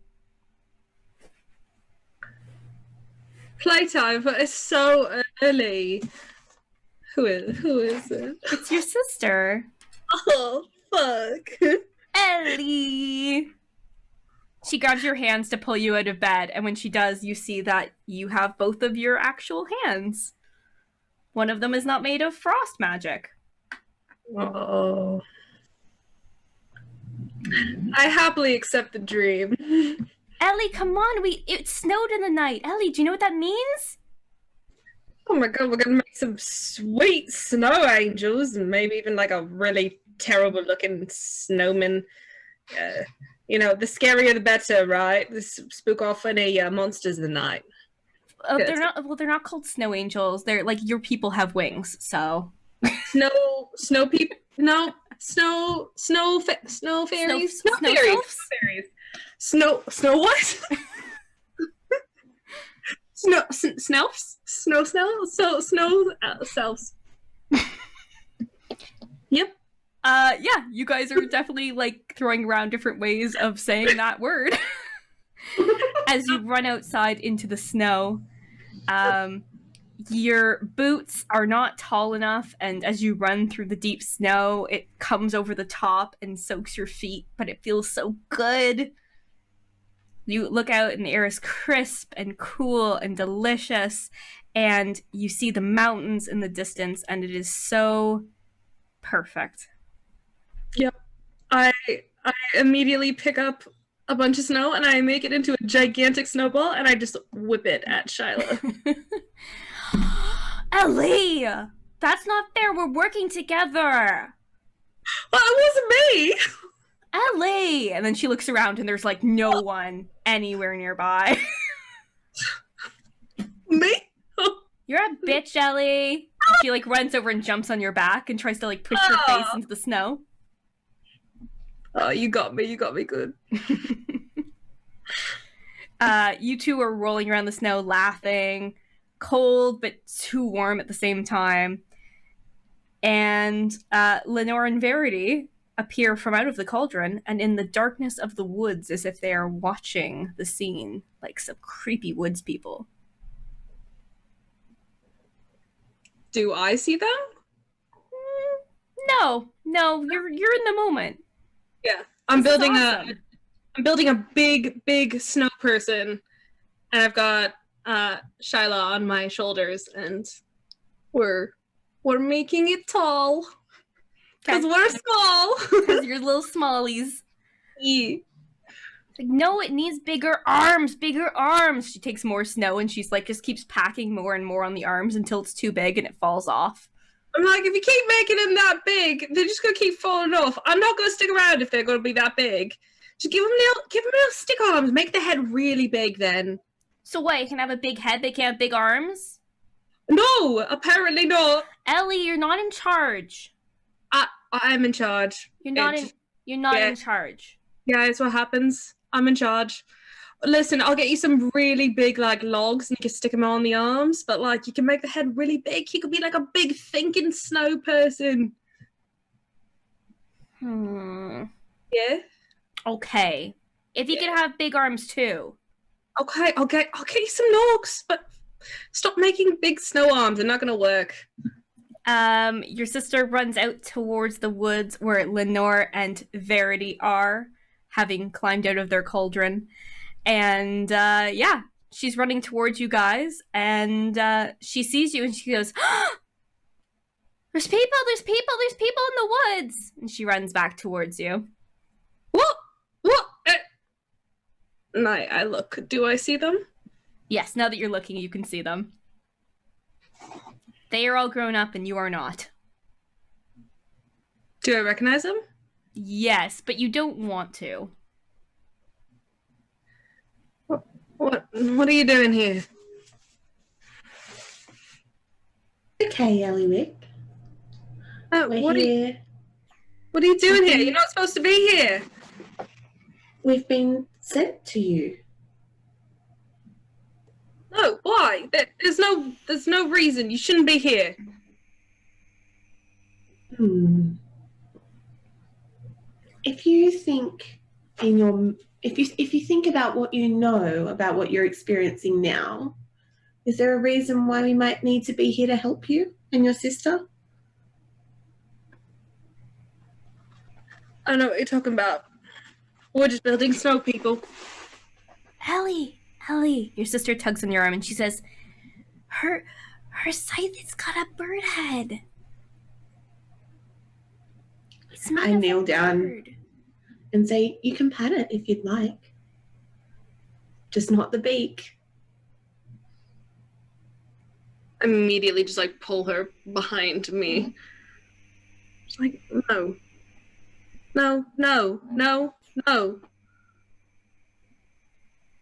Playtime, but it's so early. Who is it? It's your sister. Oh, fuck. Elly. She grabs your hands to pull you out of bed, and when she does, you see that you have both of your actual hands. One of them is not made of frost magic. Oh. I happily accept the dream. Elly, come on, it snowed in the night. Elly, do you know what that means? Oh my god, we're gonna make some sweet snow angels and maybe even like a really terrible looking snowman. You know, the scarier the better, right? This spook off any monsters of the night. They're not called snow angels. They're like, your people have wings, so. Snow people, no, snow fairies, Snow elves? Snow what? Snow selves. Yep. Yeah, you guys are definitely like throwing around different ways of saying that word. As you run outside into the snow, your boots are not tall enough, and as you run through the deep snow, it comes over the top and soaks your feet, but it feels so good. You look out and the air is crisp and cool and delicious, and you see the mountains in the distance, and it is so perfect. Yep. I immediately pick up a bunch of snow and I make it into a gigantic snowball and I just whip it at Shyla. Elly! That's not fair. We're working together. Well, it wasn't me. Elly! And then she looks around and there's like no one anywhere nearby. Me? You're a bitch, Elly. She like runs over and jumps on your back and tries to like push your face into the snow. Oh, you got me good. You two are rolling around the snow laughing, cold but too warm at the same time. And Lenore and Verity appear from out of the cauldron and in the darkness of the woods as if they are watching the scene like some creepy woods people. Do I see them? No, you're in the moment. Yeah. I'm building a big snow person, and I've got Shyla on my shoulders, and we're making it tall. Because we're small. Because you're little smallies. Yeah. Like, no, it needs bigger arms. She takes more snow and she's like, just keeps packing more and more on the arms until it's too big and it falls off. I'm like, if you keep making them that big, they're just gonna keep falling off. I'm not gonna stick around if they're gonna be that big. Just give them little stick arms. Make the head really big then. So what, you can have a big head, they can't have big arms? No, apparently not. Elly, you're not in charge. I'm in charge. You're not in charge. Yeah, that's what happens. I'm in charge. Listen, I'll get you some really big like logs and you can stick them on the arms, but like you can make the head really big. You could be like a big thinking snow person. Yeah. Okay. If you could have big arms too. Okay, I'll get you some logs, but stop making big snow arms. They're not gonna work. Your sister runs out towards the woods where Lenore and Verity are, having climbed out of their cauldron. And, yeah, she's running towards you guys, and, she sees you and she goes, there's people in the woods! And she runs back towards you. What? And I look. Do I see them? Yes, now that you're looking, you can see them. They are all grown up and you are not. Do I recognize them? Yes, but you don't want to. What are you doing here? Okay, Ellie. We're What here. are you doing here? You're not supposed to be here. We've been sent to you. No, why? There's no reason. You shouldn't be here. If you think if you think about what you know about what you're experiencing now, is there a reason why we might need to be here to help you and your sister? I know what you're talking about. We're just building snow people. Elly, your sister tugs on your arm and she says, her scythe has got a bird head. It's made I of a kneel down bird. and say, you can pat it if you'd like. Just not the beak. I immediately just like pull her behind me. Just like, no. No, no, no, no.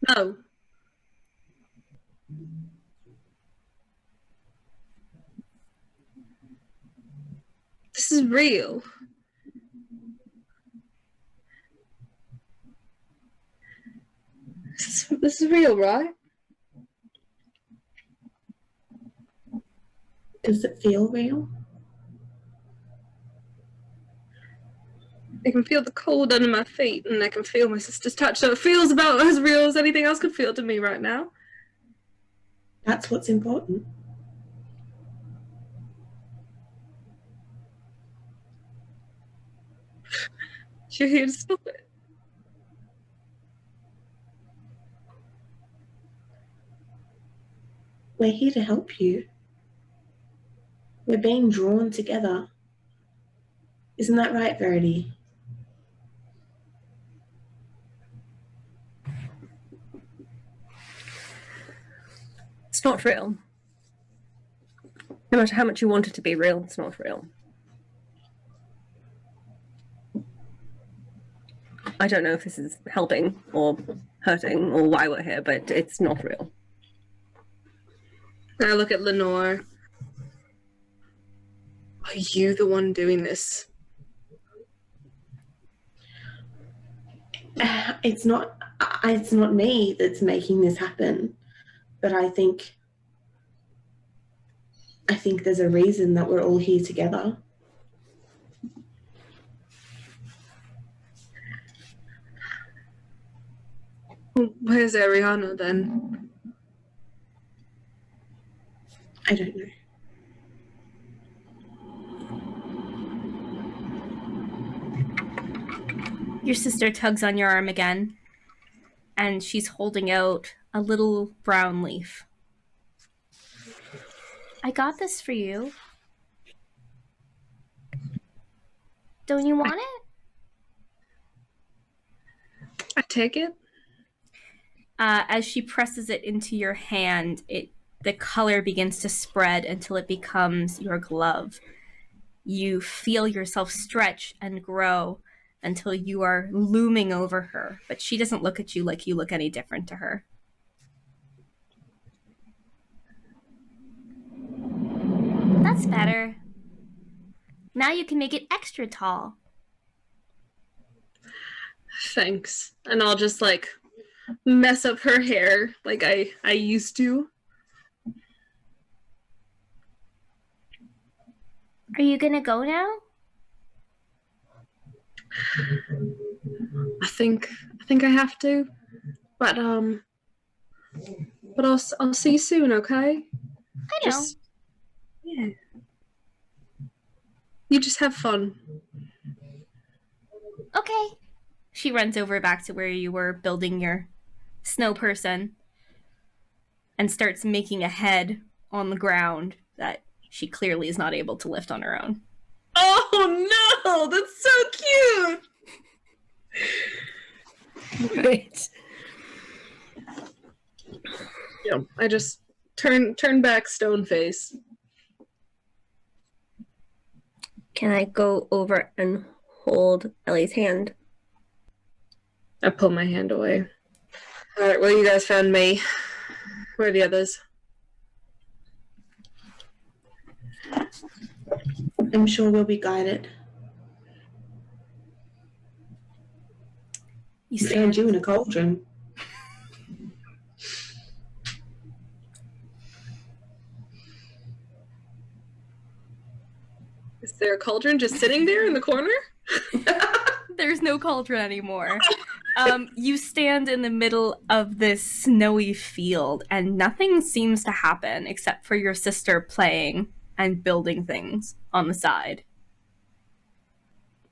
No. This is real. This is real, right? Does it feel real? I can feel the cold under my feet and I can feel my sister's touch, so it feels about as real as anything else could feel to me right now. That's what's important. You're here to stop it. We're here to help you. We're being drawn together. Isn't that right, Verity? It's not real. No matter how much you want it to be real, it's not real. I don't know if this is helping or hurting or why we're here, but it's not real. I look at Lenore. Are you the one doing this? It's not me that's making this happen, but I think there's a reason that we're all here together. Where's Ariana then? I don't know. Your sister tugs on your arm again, and she's holding out a little brown leaf. I got this for you. Don't you want it? I take it. As she presses it into your hand, the color begins to spread until it becomes your glove. You feel yourself stretch and grow until you are looming over her, but she doesn't look at you like you look any different to her. That's better. Now you can make it extra tall. Thanks. And I'll just like mess up her hair like I used to. Are you gonna go now? I think I have to. But I'll see you soon, okay? I know. Yeah. You just have fun. Okay. She runs over back to where you were building your snow person and starts making a head on the ground that she clearly is not able to lift on her own. Oh no! That's so cute! Right. I just turn back stone face. Can I go over and hold Ellie's hand? I pull my hand away. Alright, well, you guys found me. Where are the others? I'm sure we'll be guided. You We stand. found you in a cauldron. Is there a cauldron just sitting there in the corner? There's no cauldron anymore. You stand in the middle of this snowy field, and nothing seems to happen except for your sister playing and building things on the side.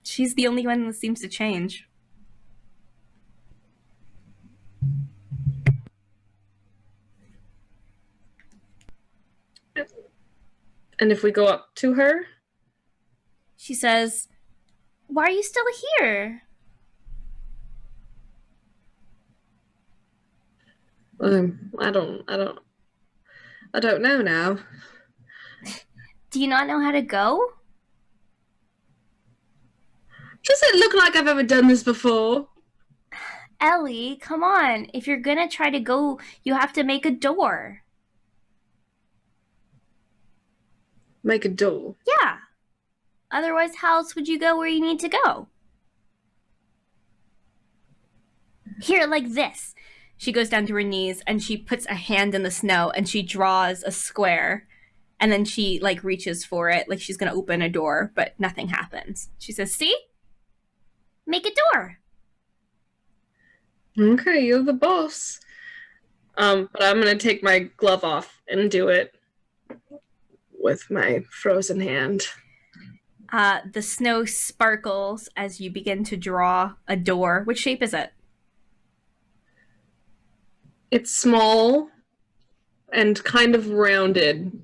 She's the only one that seems to change. And if we go up to her? She says, "Why are you still here?" I don't know now. Do you not know how to go? Does it look like I've ever done this before? Ellie, come on. If you're gonna try to go, you have to make a door. Make a door. Yeah. Otherwise, how else would you go where you need to go? Here, like this. She goes down to her knees and she puts a hand in the snow and she draws a square. And then she, reaches for it, like she's gonna open a door, but nothing happens. She says, "See? Make a door." Okay, you're the boss. But I'm gonna take my glove off and do it with my frozen hand. The snow sparkles as you begin to draw a door. What shape is it? It's small and kind of rounded.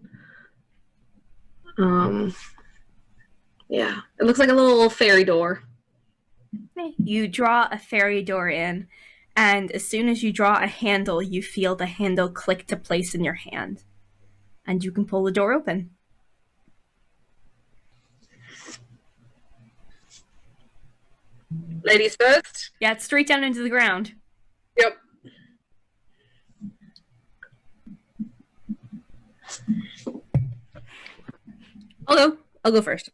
Yeah, it looks like a little fairy door. You draw a fairy door in, and as soon as you draw a handle, you feel the handle click to place in your hand. And you can pull the door open. Ladies first? Yeah, it's straight down into the ground. Yep. I'll go first.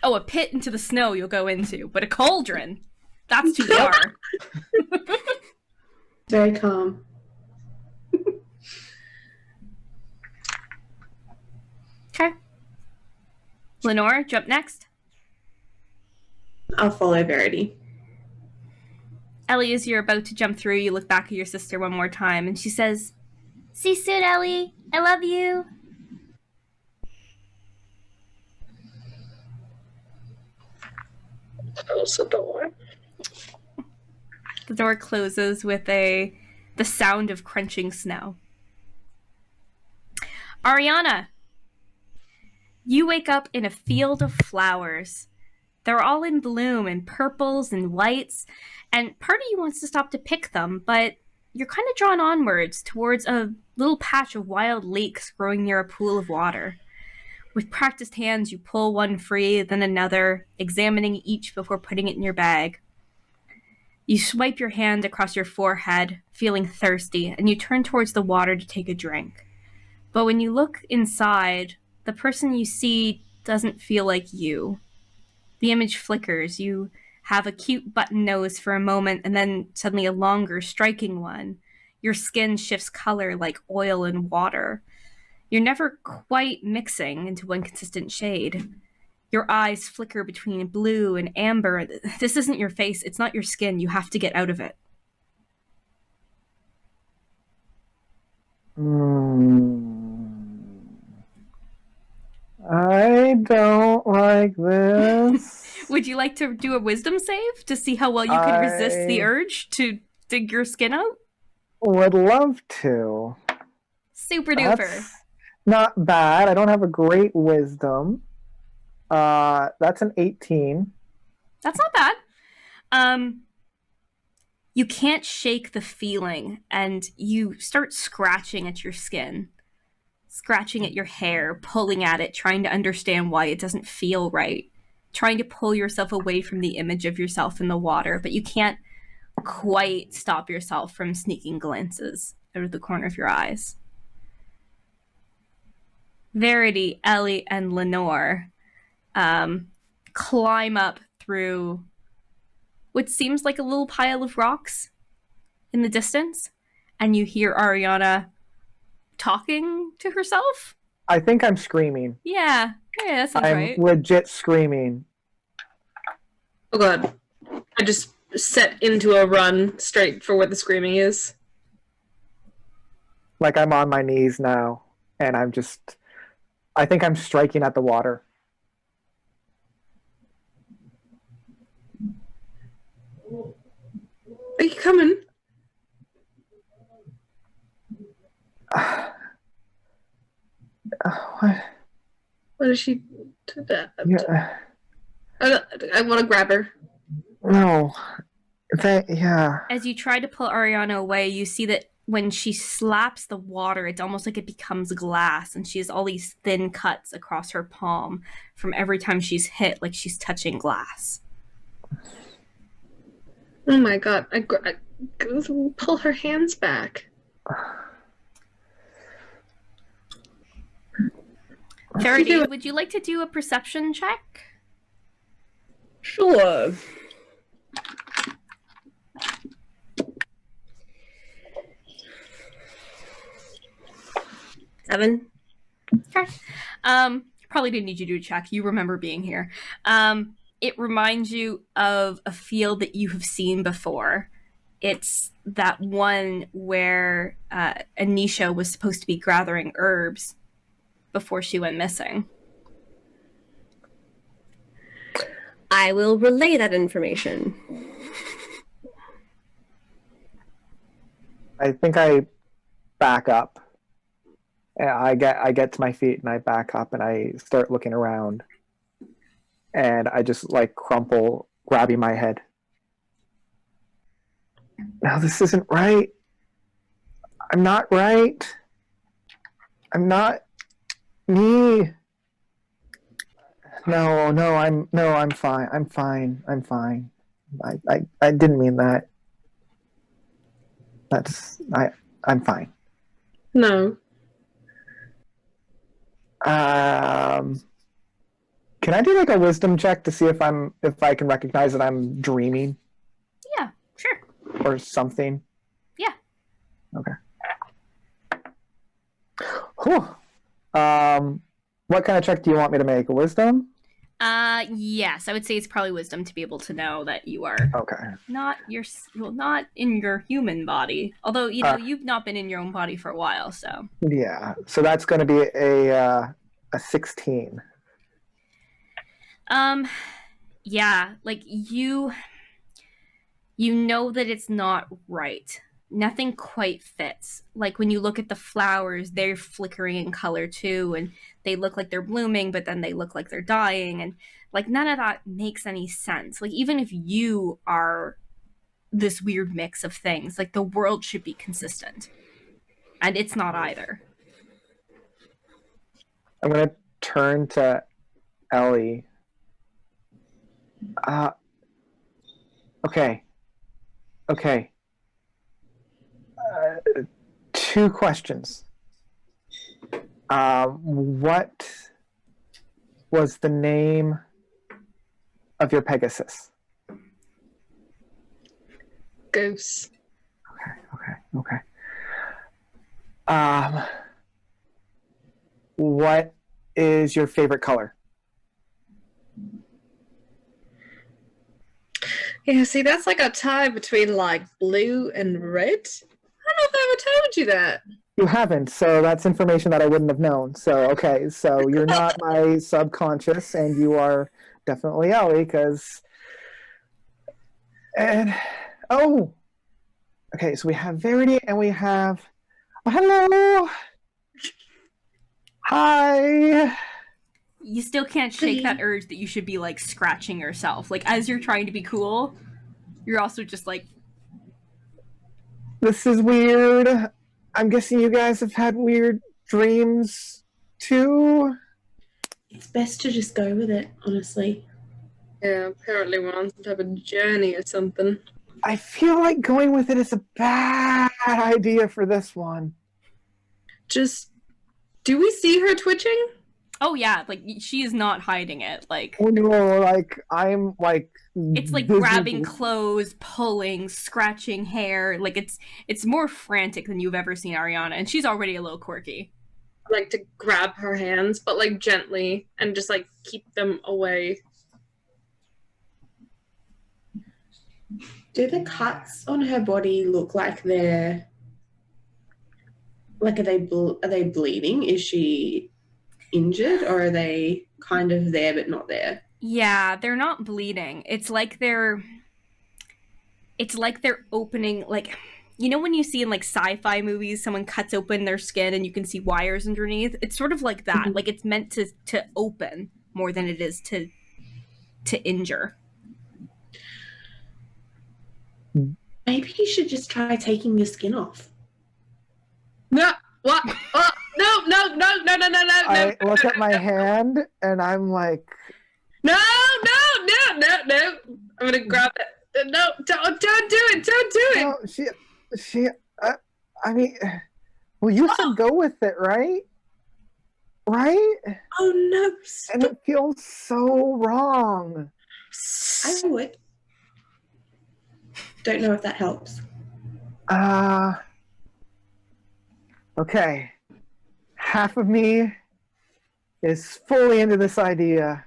Oh, a pit into the snow you'll go into, but a cauldron? That's too far. Very calm. Okay. Lenore, jump next. I'll follow Verity. Ellie, as you're about to jump through, you look back at your sister one more time, and she says, "See you soon, Ellie. I love you." Close the door. The door closes with the sound of crunching snow. Ariana, you wake up in a field of flowers. They're all in bloom in purples and whites, and part of you wants to stop to pick them, but you're kind of drawn onwards towards a little patch of wild leeks growing near a pool of water. With practiced hands, you pull one free, then another, examining each before putting it in your bag. You swipe your hand across your forehead, feeling thirsty, and you turn towards the water to take a drink. But when you look inside, the person you see doesn't feel like you. The image flickers. You have a cute button nose for a moment, and then suddenly a longer, striking one. Your skin shifts color like oil and water. You're never quite mixing into one consistent shade. Your eyes flicker between blue and amber. This isn't your face. It's not your skin. You have to get out of it. I don't like this. Would you like to do a wisdom save to see how well you can resist the urge to dig your skin out? Would love to. Super duper. That's not bad. I don't have a great wisdom. That's an 18. That's not bad. you can't shake the feeling, and you start scratching at your skin, scratching at your hair, pulling at it, trying to understand why it doesn't feel right, trying to pull yourself away from the image of yourself in the water, but you can't quite stop yourself from sneaking glances out of the corner of your eyes. Verity, Elly, and Lenore climb up through what seems like a little pile of rocks in the distance, and you hear Ariana talking to herself. I think I'm screaming. Yeah, that sounds I'm right. legit screaming. Oh god. I just set into a run straight for where the screaming is. Like I'm on my knees now, and I think I'm striking at the water. Are you coming? What? What is she? Yeah, I want to grab her. no. Yeah. As you try to pull Ariana away, you see that when she slaps the water, it's almost like it becomes glass, and she has all these thin cuts across her palm from every time she's hit, like she's touching glass. Oh my god. I pull her hands back. Verity, would you like to do a perception check? Sure. Seven. Okay. Probably didn't need you to do a check. You remember being here. It reminds you of a field that you have seen before. It's that one where Anisha was supposed to be gathering herbs before she went missing. I will relay that information. I think I back up. I get to my feet and I back up and I start looking around. And I just like crumple, grabbing my head. No, this isn't right. I'm not right. I'm not me. No, I'm fine. I'm fine. I didn't mean that. I'm fine. No. Can I do like a wisdom check to see if I can recognize that I'm dreaming Yeah, sure. or something? Yeah. Okay. Whew. What kind of check do you want me to make? A wisdom? Yes, I would say it's probably wisdom to be able to know that you are Okay. not in your human body. Although, you've not been in your own body for a while, so. Yeah. So that's going to be a 16. Yeah, like you know that it's not right. Nothing quite fits. Like when you look at the flowers, they're flickering in color too, and they look like they're blooming, but then they look like they're dying, and like none of that makes any sense. Like even if you are this weird mix of things, like the world should be consistent. And it's not either. I'm going to turn to Elly. Okay. 2 questions. What was the name of your Pegasus? Goose. Okay. What is your favorite color? Yeah, see, that's like a tie between like blue and red. I don't know if I ever told you that. You haven't, so that's information that I wouldn't have known. So, okay, so you're not my subconscious, and you are definitely Elly, because... And... Oh! Okay, so we have Verity, and we have... Oh, hello! Hi! You still can't shake that urge that you should be like scratching yourself. Like as you're trying to be cool, you're also just like This is weird. I'm guessing you guys have had weird dreams too. It's best to just go with it, honestly. Yeah, apparently we're on some type of journey or something. I feel like going with it is a bad idea for this one. Just, do we see her twitching? Oh yeah, like she is not hiding it. Like Oh no, like I'm like it's like visibly- grabbing clothes, pulling, scratching hair. Like it's more frantic than you've ever seen Ariana, and she's already a little quirky. Like to grab her hands, but like gently and just like keep them away. Do the cuts on her body look like they're like are they bleeding? Is she injured, or are they kind of there but not there? Yeah, they're not bleeding. It's like they're opening, like, you know when you see in like sci-fi movies someone cuts open their skin and you can see wires underneath? It's sort of like that. Like it's meant to open more than it is to injure. Maybe you should just try taking your skin off. No, what? Oh, no. I look at my hand and I'm like, No. I'm gonna grab it. No, don't do it. Don't do it. no, she, I mean, well, you said go with it, right? Right? Oh no! And it feels so wrong. I would. Don't know if that helps. Okay. Half of me is fully into this idea.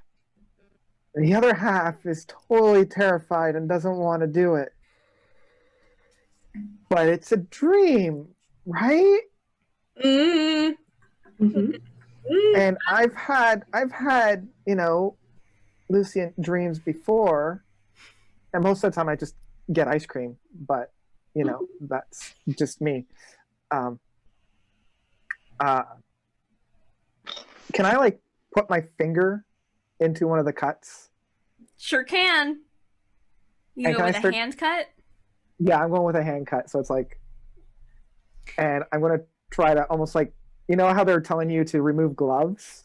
The other half is totally terrified and doesn't want to do it. But it's a dream, right? Mm-hmm. And I've had, lucid dreams before. And most of the time I just get ice cream, but that's just me. Can I like put my finger into one of the cuts? Sure can. You And go can I with a start- hand cut? Yeah, I'm going with a hand cut. So it's like, and I'm going to try to almost like, how they're telling you to remove gloves?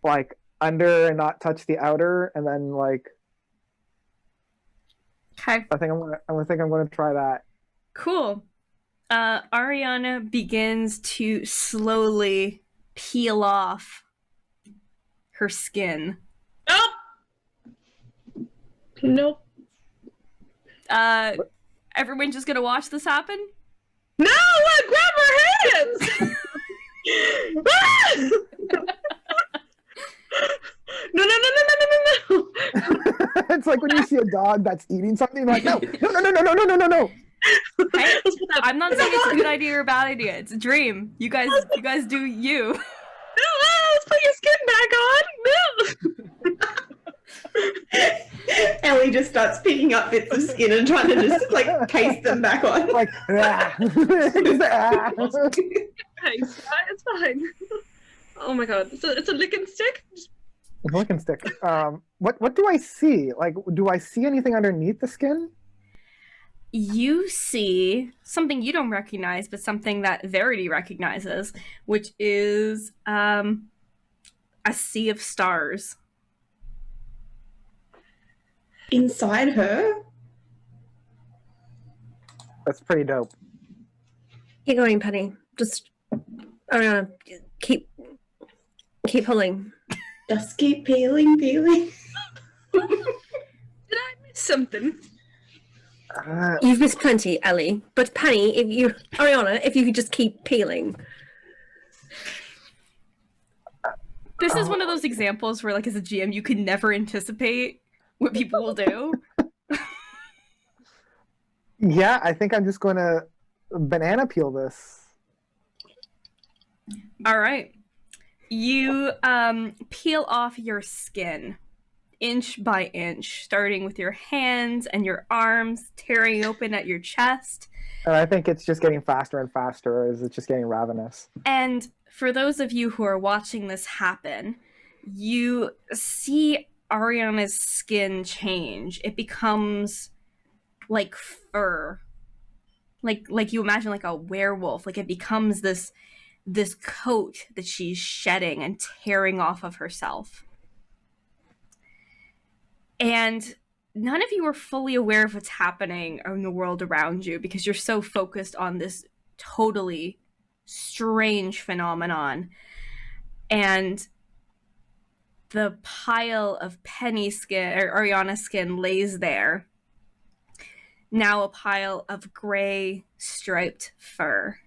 Like under and not touch the outer, and then like, Okay. I think I'm going to try that. Cool. Ariana begins to slowly peel off her skin. Nope. Everyone just gonna watch this happen? No! Grab her hands! No! It's like when you see a dog that's eating something, like no. Hey, I'm not saying it's a good idea or a bad idea. It's a dream. You guys do you. No, let's put your skin back on. No. Ellie just starts picking up bits of skin and trying to just like paste them back on. Like, It's fine. Oh my god, it's a licking stick. Looking stick. What do I see? Like, do I see anything underneath the skin? You see something you don't recognize, but something that Verity recognizes, which is a sea of stars. Inside her? That's pretty dope. Keep going, Penny. Just, keep pulling. Just keep peeling. Did I miss something? You've missed plenty, Ellie. But Penny, Ariana, if you could just keep peeling. This is one of those examples where, like, as a GM, you can never anticipate what people will do. Yeah, I think I'm just going to banana peel this. All right. You peel off your skin inch by inch, starting with your hands and your arms, tearing open at your chest. And I think it's just getting faster and faster as it's just getting ravenous. And for those of you who are watching this happen, you see Ariana's skin change. It becomes like fur. like you imagine like a werewolf. Like it becomes this coat that she's shedding and tearing off of herself. And none of you are fully aware of what's happening in the world around you because you're so focused on this totally strange phenomenon. And the pile of Penny skin or Ariana skin lays there. Now a pile of gray striped fur.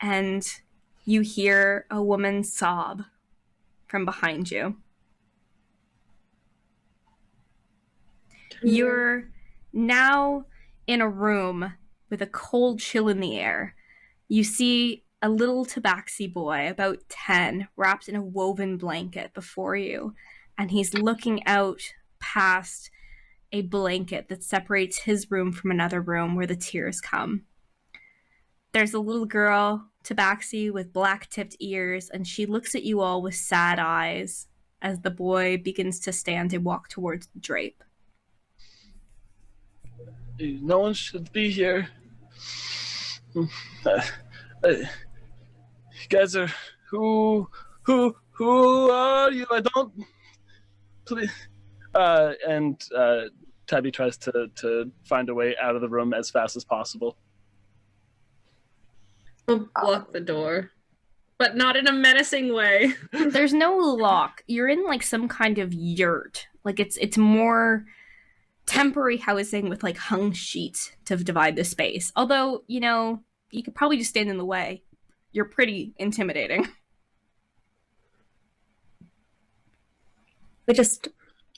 And you hear a woman sob from behind you. You're now in a room with a cold chill in the air. You see a little tabaxi boy, about 10, wrapped in a woven blanket before you, and he's looking out past a blanket that separates his room from another room where the tears come. There's a little girl, tabaxi, with black-tipped ears, and she looks at you all with sad eyes as the boy begins to stand and walk towards the drape. No one should be here. You guys are who are you? I don't. Please. And Tabby tries to find a way out of the room as fast as possible. I'll block the door, but not in a menacing way. There's no lock. You're in like some kind of yurt. Like it's more temporary housing with like hung sheets to divide the space. Although, you know, you could probably just stand in the way. You're pretty intimidating. We're just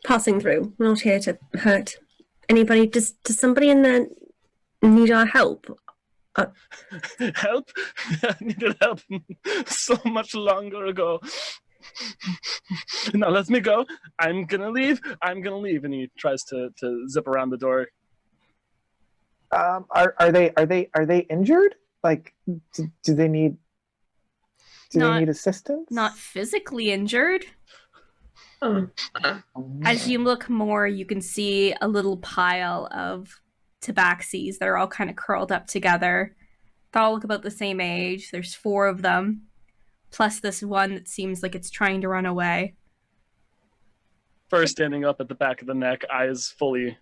passing through. We're not here to hurt anybody. Does somebody in there need our help? Help? I needed help so much longer ago. Now let me go. I'm gonna leave. And he tries to zip around the door. Are they injured? Like, do they need assistance? Not physically injured. Oh. As you look more, you can see a little pile of tabaxis that are all kind of curled up together. They all look about the same age. There's 4 of them, plus this one that seems like it's trying to run away. First standing up at the back of the neck, eyes fully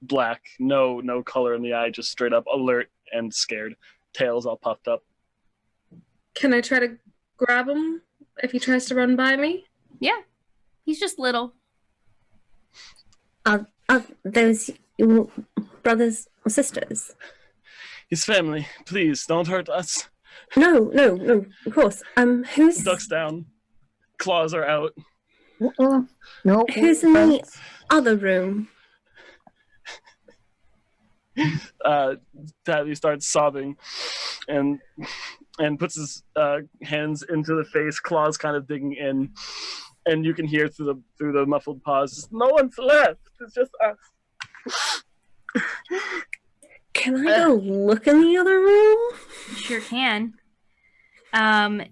black, no color in the eye, just straight up alert and scared, tails all puffed up. Can I try to grab him if he tries to run by me? Yeah, he's just little. Are those your brothers or sisters? His family, please don't hurt us. No, of course. Who's Ducks down, claws are out. No. who's in the other room? Tabby starts sobbing and puts his hands into the face, claws kind of digging in, and you can hear through the muffled pause, no one's left, it's just us. Can I go look in the other room? You sure can.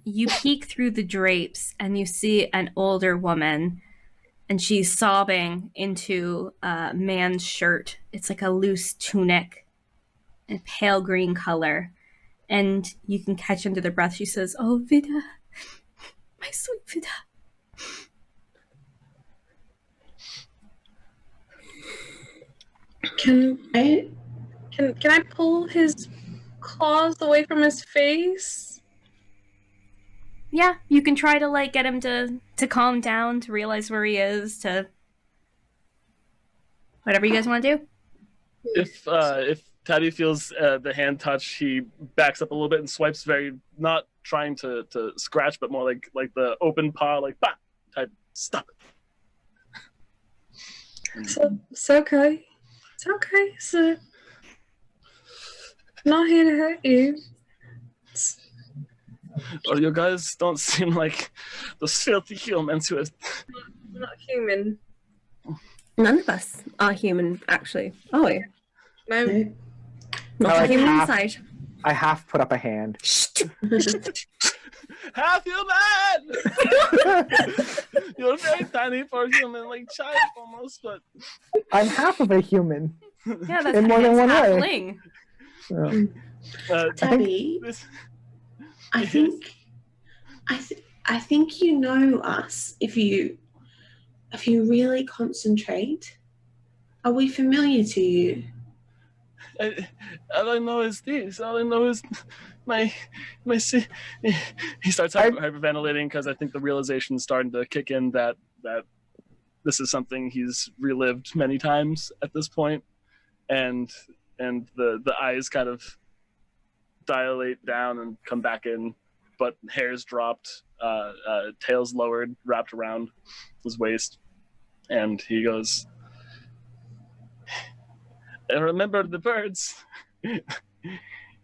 You peek through the drapes and you see an older woman, and she's sobbing into a man's shirt. It's like a loose tunic, a pale green color. And you can catch under the breath, she says, "Oh, Vida, my sweet Vida." Can I pull his claws away from his face? Yeah, you can try to like get him to calm down, to realize where he is, to whatever you guys want to do. If Tabby feels the hand touch, he backs up a little bit and swipes, very not trying to scratch, but more like the open paw, like bah type. Stop it. It's okay. It's okay, sir. I'm not here to hurt you. Well, you guys don't seem like those filthy humans who have... I'm not human. None of us are human, actually. Are we? No. Not I a human have- inside. I half put up a hand. Half human! You're very tiny for a human, like child almost, but... I'm half of a human. Yeah, that's In more than one way. halfling. Yeah. Tabby, This, I think I think you know us if you really concentrate. Are we familiar to you? all I know is this. All I know is my. He starts hyperventilating because I think the realization is starting to kick in that this is something he's relived many times at this point, and the eyes kind of dilate down and come back in, but hair's dropped, tail's lowered, wrapped around his waist, and he goes, "I remember the birds."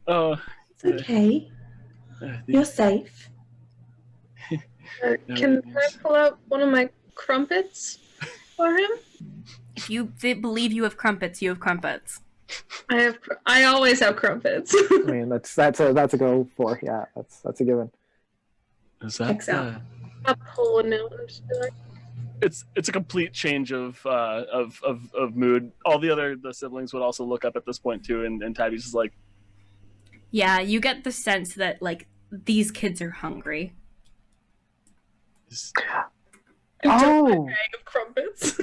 Oh, It's okay. You're safe. Can I pull out one of my crumpets for him? If you believe you have crumpets, you have crumpets. I always have crumpets. I mean, that's a go for. Yeah, that's a given. is that? Checks out. I'll pull one out and just be like, It's a complete change of mood. All the siblings would also look up at this point too, and Tabby's just like, Yeah, you get the sense that like these kids are hungry. Oh, bag of crumpets.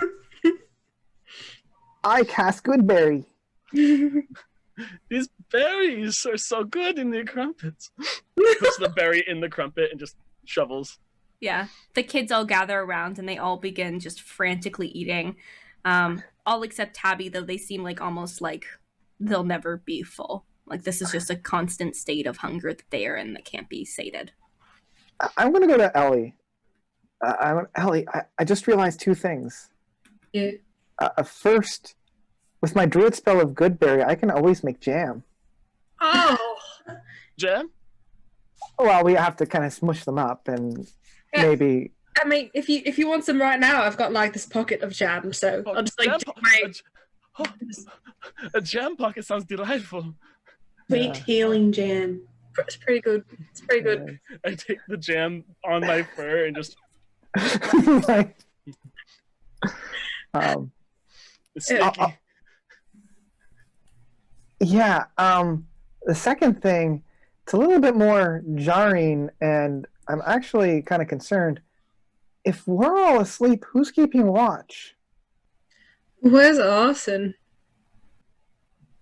I cast Goodberry. "These berries are so good in the crumpets." Puts the berry in the crumpet and just shovels. Yeah, the kids all gather around and they all begin just frantically eating. All except Tabby, though they seem like almost like they'll never be full. Like this is just a constant state of hunger that they are in that can't be sated. I'm gonna go to Elly. Elly, I just realized two things. Yeah. First, with my druid spell of Goodberry, I can always make jam. Oh, Jam? Well, we have to kind of smush them up and maybe. I mean, if you want some right now, I've got like this pocket of jam, so I'll just like a jam pocket sounds delightful. Sweet healing jam. It's pretty good. It's pretty good. I take the jam on my fur and just. Like, It's sticky. yeah. The second thing, it's a little bit more jarring, and I'm actually kind of concerned. If we're all asleep, who's keeping watch? Where's Arson?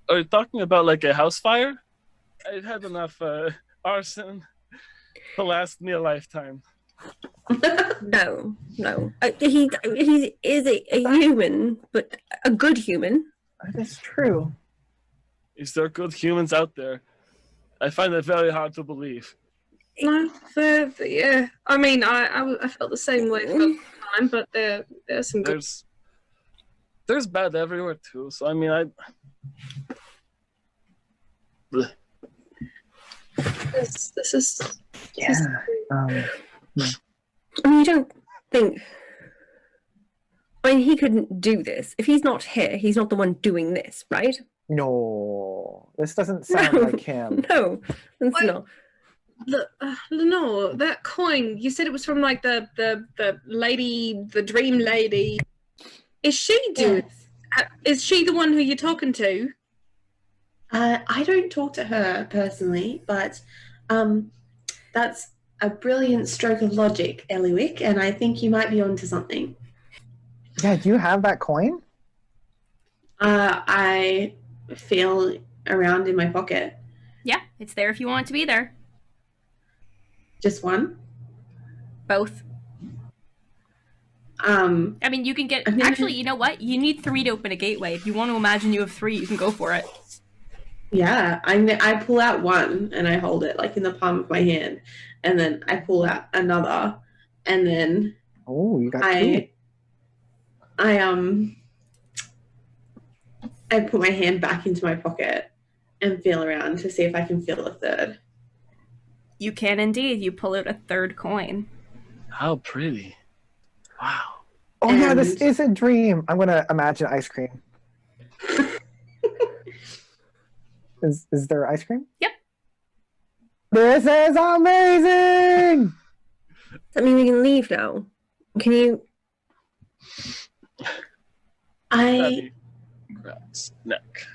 Are you talking about like a house fire? I've had enough arson to last me a lifetime. No. He is a human, but a good human. That is true. Is there good humans out there? I find that very hard to believe. No, yeah. I mean, I felt the same way for the time, but there's some good. There's bad everywhere too. So I mean, This is. Yeah. I mean, you don't think. I mean, he couldn't do this. If he's not here, he's not the one doing this, right? No, this doesn't sound like him. No, it's not. No, that coin. You said it was from like the lady, the dream lady. Is she doing? Yes. Is she the one who you're talking to? I don't talk to her personally, but that's a brilliant stroke of logic, Eliwick, and I think you might be onto something. Yeah, do you have that coin? I feel around in my pocket. Yeah, it's there if you want it to be there. Just one? Both. I mean, you can get. Actually, you know what? You need 3 to open a gateway. If you want to imagine you have 3, you can go for it. Yeah, I pull out one and I hold it like in the palm of my hand, and then I pull out another, and then Oh, you got two. I put my hand back into my pocket and feel around to see if I can feel a third. You can indeed. You pull out a 3rd coin. how pretty! Wow. Oh yeah, this And- is a dream. I'm gonna imagine ice cream. Is there ice cream? Yep. This is amazing! Does that mean we can leave now? Can you? I Tabby grabs neck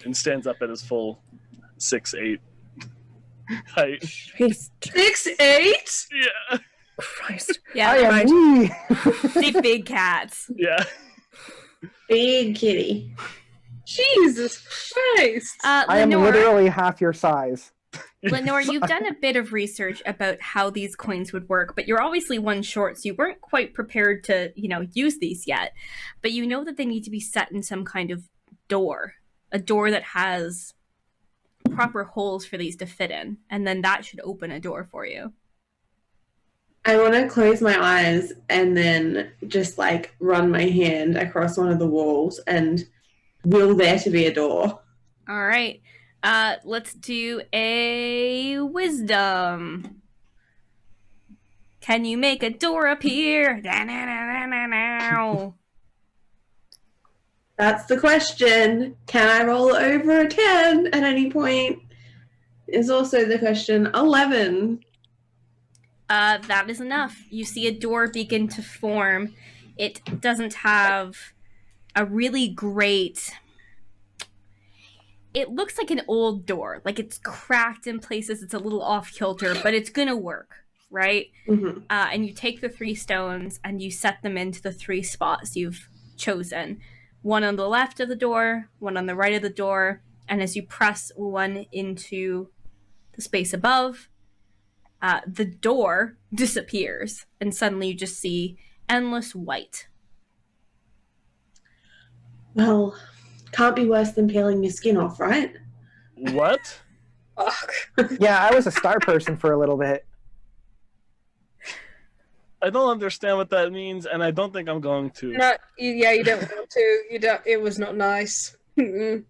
and stands up at his full 6'8" height. Christ. 6'8"? Yeah. Christ. Yeah, I they're am wee. big, big cats. Yeah. Big kitty. Jesus Christ. I am Lenore, literally half your size. Lenore, you've done a bit of research about how these coins would work, but you're obviously one short, so you weren't quite prepared to, use these yet. But you know that they need to be set in some kind of door, a door that has proper holes for these to fit in, and then that should open a door for you. I want to close my eyes and then just like run my hand across one of the walls and will there to be a door. All right. Let's do a wisdom. Can you make a door appear? That's the question. Can I roll over a 10 at any point? Is also the question. 11. That is enough. You see a door begin to form. It doesn't have a really great... It looks like an old door. Like it's cracked in places. It's a little off kilter, but it's gonna work, right? Mm-hmm. And you take the 3 stones and you set them into the 3 spots you've chosen. One on the left of the door, one on the right of the door, and as you press one into the space above, the door disappears, and suddenly you just see endless white. Well, can't be worse than peeling your skin off, right? What? Fuck. Yeah, I was a star person for a little bit. I don't understand what that means, and I don't think I'm going to. You don't want to. You don't. It was not nice. Mm-mm.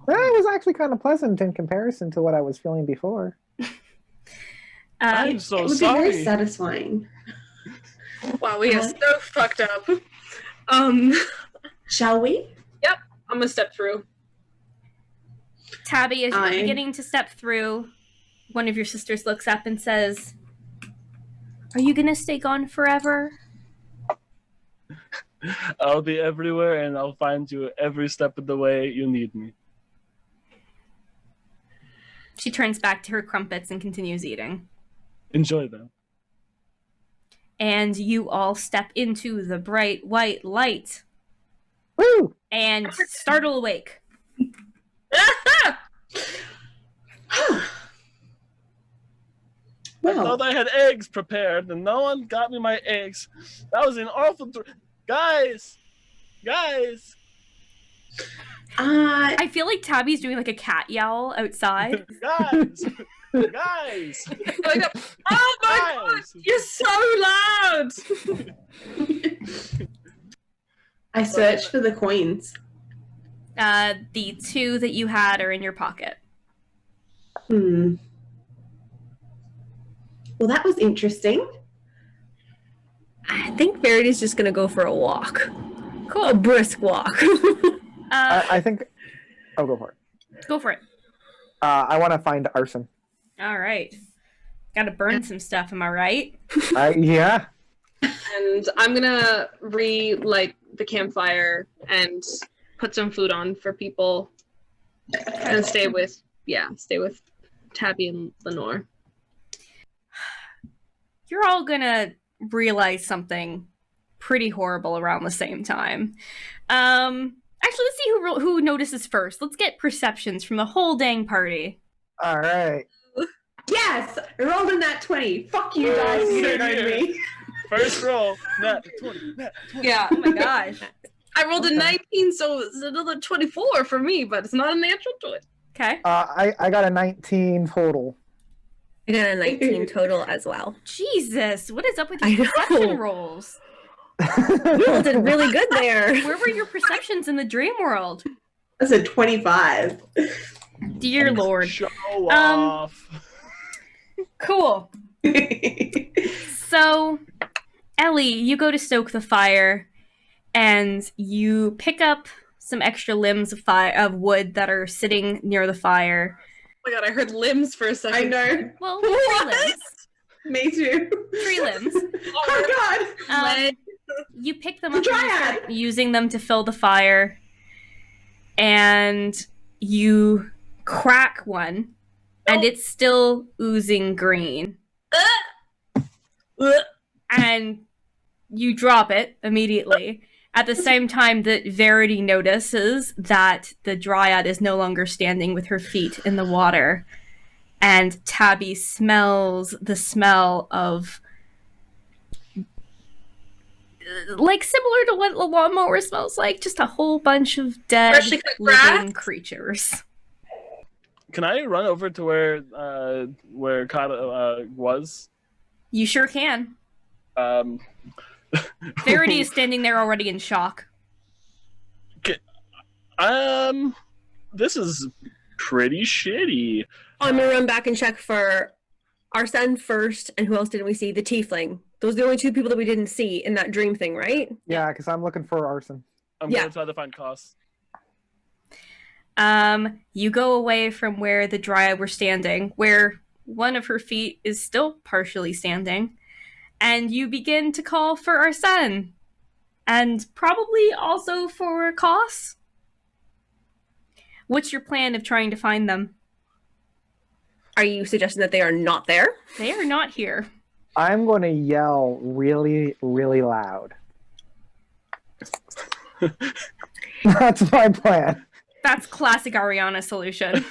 Well, it was actually kind of pleasant in comparison to what I was feeling before. I'm so It would be very sorry. satisfying. Wow, we are so fucked up. Shall we? I'm gonna step through. Tabby, as you're I- beginning to step through, one of your sisters looks up and says, "Are you gonna stay gone forever?" I'll be everywhere, and I'll find you every step of the way you need me. She turns back to her crumpets and continues eating. Enjoy them. And you all step into the bright white light Woo! and startle awake. I Well, thought I had eggs prepared, and no one got me my eggs. That was an awful... Guys! I feel like Tabby's doing like a cat yowl outside. Guys! Guys! Going up. Oh my god! Guys! You're so loud! I searched for the coins. The 2 that you had are in your pocket. Well, that was interesting. I think Verity's just gonna go for a walk. A Cool. brisk walk. I think... Oh, go for it. Go for it. I want to find arson. All right. Gotta burn some stuff, am I right? Yeah. And I'm gonna relight the campfire and put some food on for people and stay with Tabby and Lenore. You're all gonna realize something pretty horrible around the same time. Actually, let's see who notices first. Let's get perceptions from the whole dang party. All right. Yes! I rolled in that 20. Fuck you guys, you don't know me. First roll. Nat 20. Nat 20. Yeah. Oh my gosh. I rolled a 19, so it's another 24 for me, but it's not a natural 20. Okay. I got a 19 total. I got a 19 total as well. Jesus, what is up with I your know. perception rolls? You all did really good there. Where were your perceptions in the dream world? That's a 25. Dear Lord. Show off. Cool. So, Elly, you go to stoke the fire, and you pick up some extra limbs of wood that are sitting near the fire. Oh my god, I heard limbs for a second. I know. Well, What? 3 limbs. Me too. 3 limbs. Oh god. You pick them The up and you dryad. start using them to fill the fire, and you crack one, and it's still oozing green. And you drop it immediately. At the same time that Verity notices that the dryad is no longer standing with her feet in the water, and Tabby smells the smell of, like, similar to what a lawnmower smells like, just a whole bunch of dead Freshly cut living grass? creatures. Can I run over to where Kata was? You sure can. Um, Verity is standing there already in shock. This is pretty shitty. I'm gonna run back and check for Arsene first, and who else didn't we see? The tiefling. Those are the only two people that we didn't see in that dream thing, right? Yeah, because I'm looking for arson. I'm Yeah. gonna try to find Koss. You go away from where the dryad were standing, where one of her feet is still partially standing, and you begin to call for Arsene. And probably also for Koss. What's your plan of trying to find them? Are you suggesting that they are not there? They are not here. I'm going to yell really, really loud. That's my plan. That's classic Ariana solution.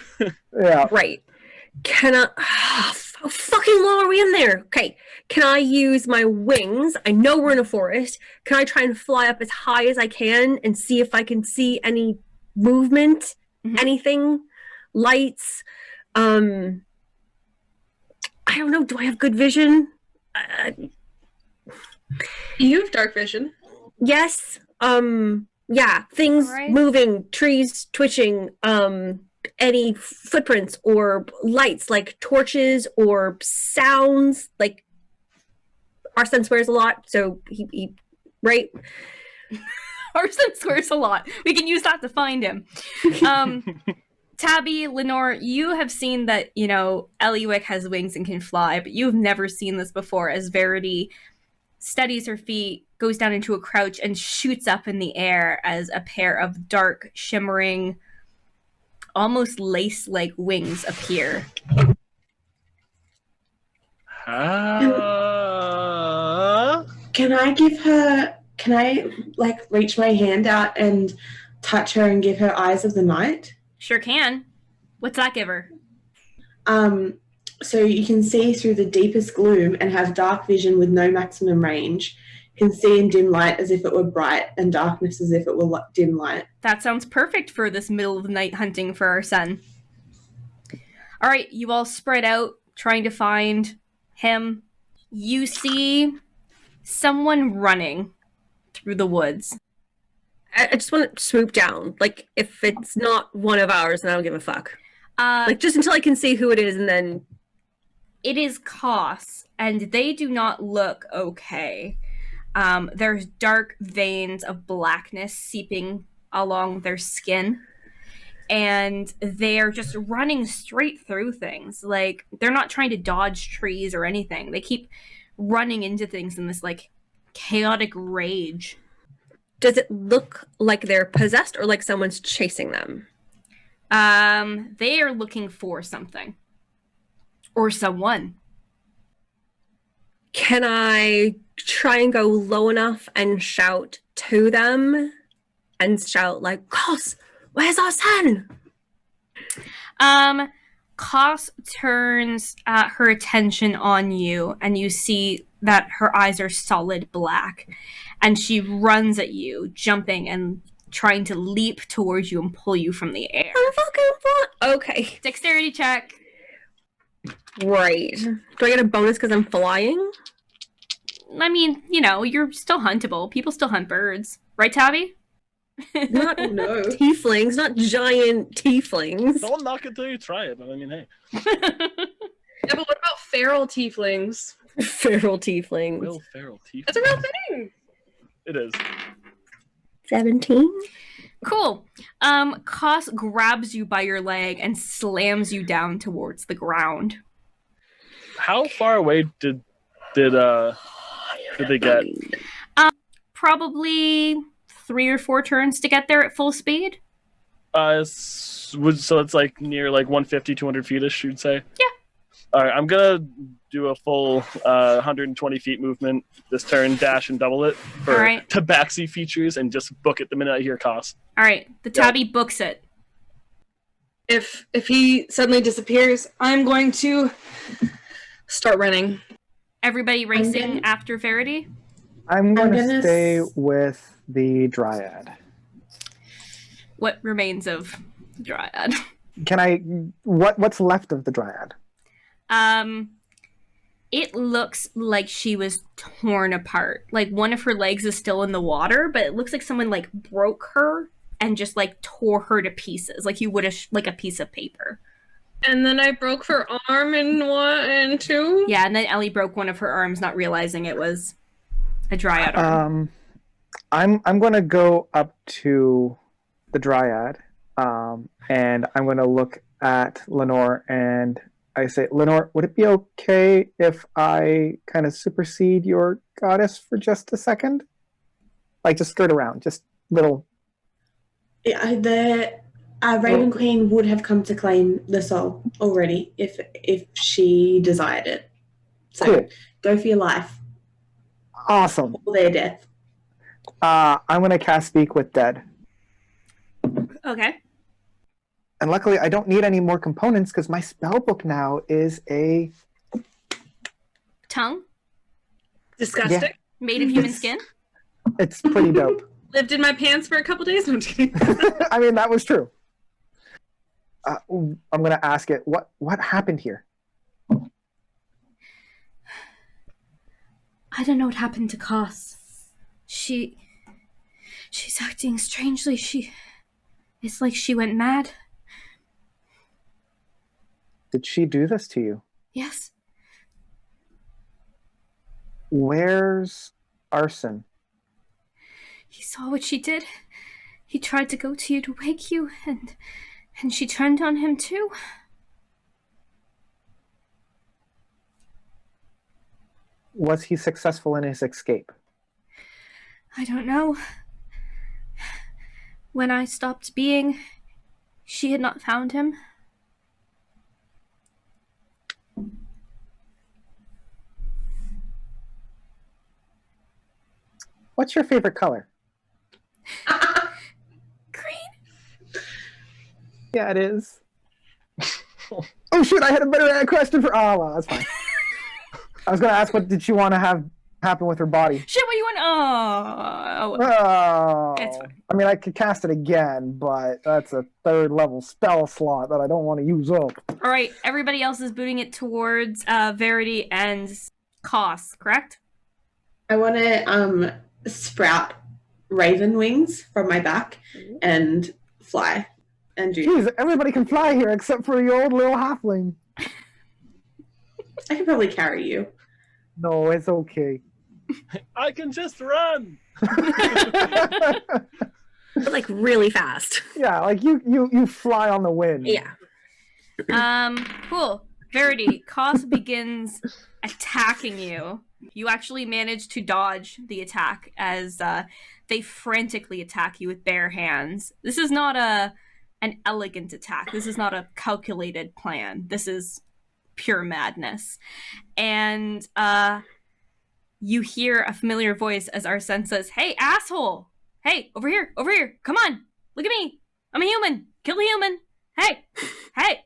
Yeah. Right. Can I... how fucking long are we in there? Okay. Can I use my wings? I know we're in a forest. Can I try and fly up as high as I can and see if I can see any movement? Mhm. Anything? Lights? I don't know. Do I have good vision? You have dark vision. Yes. Yeah. Things Alright. moving, trees twitching, any footprints or lights like torches or sounds. Like Arsene swears a lot, so he right? Arsene swears a lot. We can use that to find him. Tabby, Lenore, you have seen that, Eliwick has wings and can fly, but you've never seen this before, as Verity steadies her feet, goes down into a crouch, and shoots up in the air as a pair of dark, shimmering, almost lace-like wings appear. Can I reach my hand out and touch her and give her eyes of the night? Sure can. What's that give her? So you can see through the deepest gloom and have dark vision with no maximum range. Can see in dim light as if it were bright, and darkness as if it were dim light. That sounds perfect for this middle of the night hunting for our son. All right, you all spread out trying to find him. You see someone running through the woods. I just want to swoop down. Like, if it's not one of ours, then I don't give a fuck. Like, just until I can see who it is, and then... It is Koss, and they do not look okay. There's dark veins of blackness seeping along their skin, and they're just running straight through things. Like, they're not trying to dodge trees or anything. They keep running into things in this, like, chaotic rage. Does it look like they're possessed or like someone's chasing them? They are looking for something. Or someone. Can I try and go low enough and shout to them? And shout like, Koss, where's our son? Koss turns her attention on you, and you see that her eyes are solid black. And she runs at you, jumping and trying to leap towards you and pull you from the air. I'm fucking fun. Okay. Dexterity check. Right. Do I get a bonus because I'm flying? I mean, you're still huntable. People still hunt birds. Right, Tabby? Not No. tieflings, not giant tieflings. Don't knock it till you try it. I mean, hey. Yeah, but what about feral tieflings? Feral tieflings. Will feral teeth. That's a real thing. It is. 17? Cool. Koss grabs you by your leg and slams you down towards the ground. How far away did they get? Probably 3 or 4 turns to get there at full speed. So it's like near like 150, 200 feet-ish, you'd say? Yeah. All right, I'm gonna do a full 120 feet movement this turn, dash and double it for All right. tabaxi features, and just book it the minute I hear cost. All right, the tabby books it. If he suddenly disappears, I'm going to start running. Everybody racing gonna- after Verity? I'm going to gonna stay with the Dryad. What remains of the Dryad? What's left of the Dryad? It looks like she was torn apart. Like one of her legs is still in the water, but it looks like someone like broke her and just like tore her to pieces, like you would like a piece of paper. And then I broke her arm in one and two. Yeah, and then Elly broke one of her arms, not realizing it was a Dryad arm. I'm going to go up to the Dryad, and I'm going to look at Lenore, and I say, Lenore, would it be okay if I kind of supersede your goddess for just a second? Like, just skirt around, just little... Yeah, the Raven Queen would have come to claim the soul already if she desired it. So Cool. go for your life Awesome. or their death. I'm going to cast Speak with Dead. Okay. And luckily, I don't need any more components because my spell book now is a... Tongue? Disgusting. Yeah. Made of human skin? It's pretty dope. Lived in my pants for a couple days. No, I'm just kidding. I mean, that was true. I'm going to ask it, what happened here? I don't know what happened to Koss. She's acting strangely. It's like she went mad. Did she do this to you? Yes. Where's Arson? He saw what she did. He tried to go to you to wake you, and she turned on him too. Was he successful in his escape? I don't know. When I stopped being, she had not found him. What's your favorite color? Green. Yeah, it is. Oh shoot, I had a better question for... Oh, well, that's fine. I was going to ask what did she want to have happen with her body? Shit, what do you want? Oh. Oh, It's fine. I mean, I could cast it again, but that's a 3rd level spell slot that I don't want to use up. All right, everybody else is booting it towards Verity and Koss, correct? I want to sprout raven wings from my back and fly and do. Jeez, everybody can fly here except for your old little halfling. I can probably carry you. No, it's okay. I can just run. But like really fast. Yeah, like you fly on the wind. Yeah. Cool. Verity, Koss begins attacking you. You actually manage to dodge the attack as they frantically attack you with bare hands. This is not an elegant attack. This is not a calculated plan. This is pure madness. And you hear a familiar voice as Arsene says, "Hey, asshole! Hey, over here! Over here! Come on! Look at me! I'm a human! Kill the human! Hey! Hey!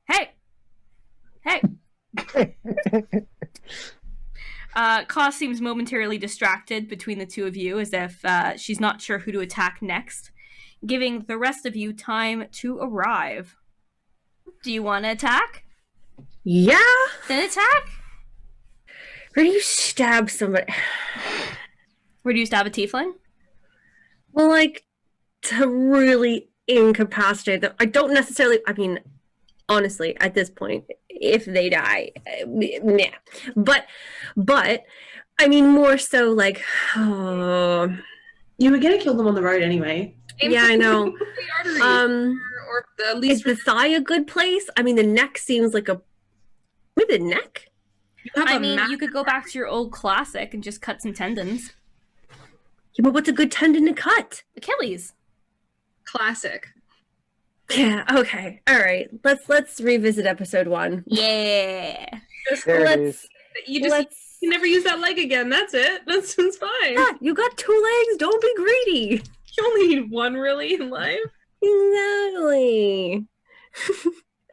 Hey! Hey!" Koss seems momentarily distracted between the two of you, as if she's not sure who to attack next, giving the rest of you time to arrive. Do you want to attack? Yeah. Then attack? Where do you stab somebody? Where do you stab a tiefling? Well, like, to really incapacitate them. I don't necessarily, I mean, honestly, at this point, if they die, yeah. But, I mean, more so like, oh, You were gonna kill them on the road anyway. yeah, I know. The arteries, or at Is least the thigh a good place? I mean, the neck seems like maybe the neck? you have I a mean, map. you could go back to your old classic and just cut some tendons. Yeah, but what's a good tendon to cut? Achilles. Classic. Yeah, okay. All right. Let's revisit episode 1. Yeah. There it is. You never use that leg again. That's it. That's fine. Yeah, you got 2 legs. Don't be greedy. You only need one really in life. Exactly.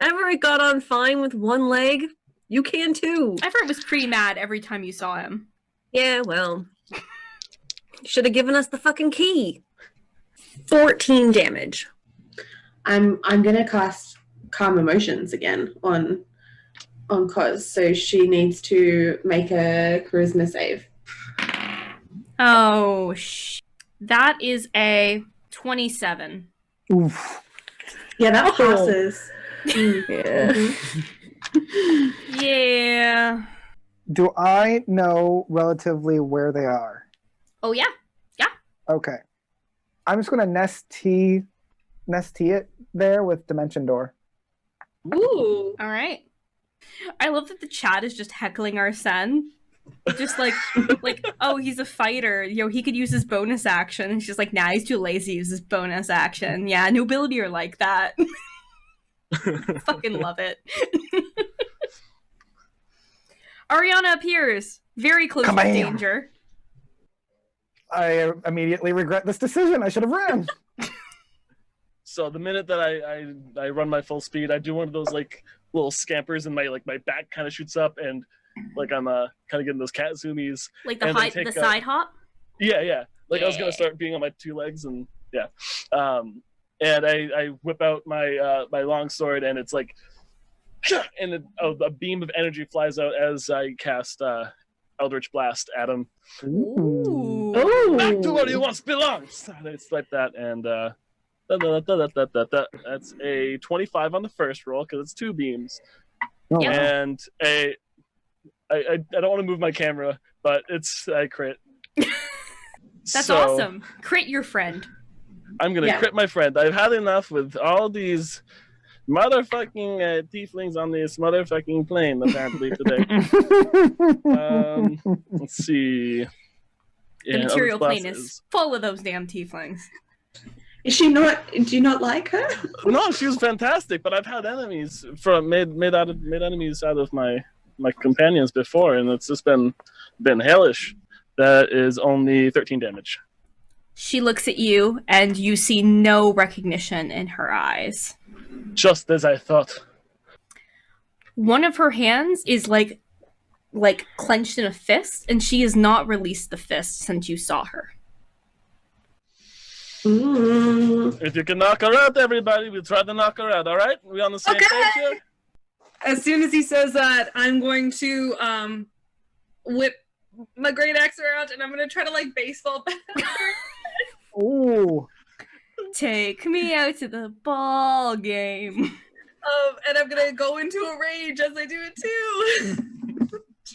Everett got on fine with 1 leg. You can too. Everett was pretty mad every time you saw him. Yeah, well. Should have given us the fucking key. 14 damage. I'm gonna cast Calm Emotions again on Cos, so she needs to make a charisma save. Oh, that is a 27. Oof. Yeah, that Oh. passes. Yeah. Yeah. Do I know relatively where they are? Oh, yeah. Okay. I'm just gonna nest T it there with Dimension Door. Ooh. All right. I love that the chat is just heckling Arsene. Just like, oh, he's a fighter. He could use his bonus action. And she's like, nah, he's too lazy to use his bonus action. Yeah, nobility are like that. Fucking love it. Ariana appears very close to Kabam. danger. I immediately regret this decision. I should have ran. So the minute that I run my full speed, I do one of those like little scampers, and my back kind of shoots up, and like I'm kind of getting those cat zoomies. Like the And then take side hop. Yeah. Like I was gonna Yeah. start being on my 2 legs, and yeah. And I whip out my my long sword, and it's like, and a beam of energy flies out as I cast Eldritch Blast at him. Ooh. Back to where you once belonged. I swipe that, and that's a 25 on the first roll because it's 2 beams, Oh, Yeah. wow. and I don't want to move my camera, but I crit. That's So, awesome. Crit your friend. I'm gonna Yeah. crit my friend. I've had enough with all these motherfucking tieflings on this motherfucking plane apparently today. Let's see. The Yeah, material Eldritch Blast plane is full of those damn tieflings. Is she not? Do you not like her? No, she was fantastic, but I've had enemies made enemies out of my companions before, and it's just been hellish. That is only 13 damage. She looks at you, and you see no recognition in her eyes. Just as I thought. One of her hands is like clenched in a fist, and she has not released the fist since you saw her. If you can knock her out, everybody, we try to knock her out. All right, we on the same Okay. page here? As soon as he says that, I'm going to whip my great axe around, and I'm gonna try to like baseball bat her. Ooh. Take me out to the ball game. And I'm gonna go into a rage as I do it too.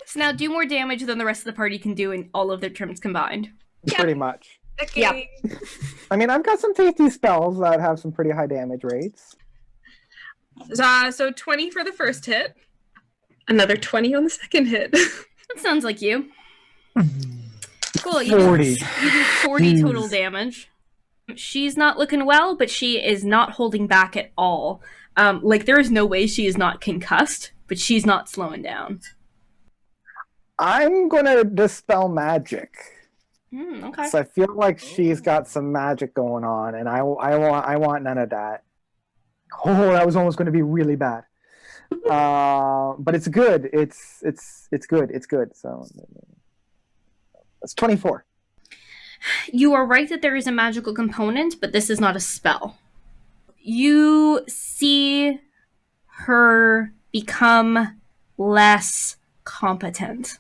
So now do more damage than the rest of the party can do in all of their turns combined. Pretty much. Okay. I mean, I've got some tasty spells that have some pretty high damage rates. So 20 for the first hit. Another 20 on the second hit. That sounds like you. Cool. 40. You do 40 total Jeez. damage. She's not looking well, but she is not holding back at all. There is no way she is not concussed, but she's not slowing down. I'm gonna dispel magic. Okay. So I feel like she's got some magic going on, and I want none of that. Oh, that was almost going to be really bad. But it's good. It's good. It's good. So that's 24. You are right that there is a magical component, but this is not a spell. You see her become less competent.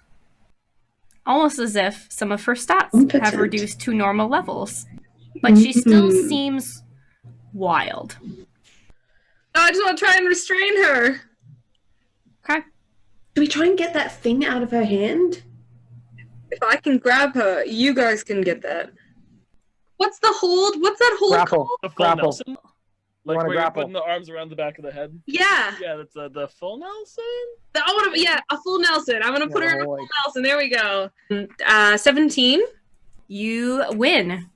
Almost as if some of her stats have Competent. reduced to normal levels. But she still seems wild. I just want to try and restrain her. Okay. Do we try and get that thing out of her hand? If I can grab her, you guys can get that. What's the hold? What's that hold Grapple. called? The full Grapple. Nelson? Like wanna where grapple. you're putting the arms around the back of the head? Yeah. Yeah, that's the full Nelson? I want to. Yeah, a full Nelson. I'm gonna put her in a No, full like- Nelson. There we go. 17. You win.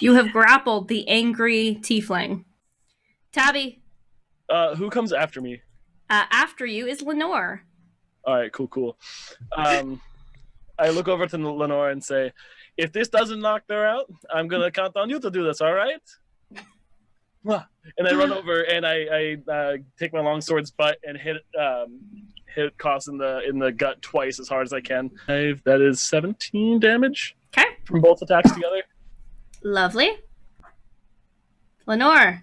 You have grappled the angry tiefling. Tabby, Who comes after me? after you is Lenore. All right, cool. I look over to Lenore and say, if this doesn't knock her out, I'm going to count on you to do this, all right? And I run over and I take my longsword's butt and hit Koss in the gut twice as hard as I can. That is 17 damage. Okay. From both attacks together. Lovely. Lenore.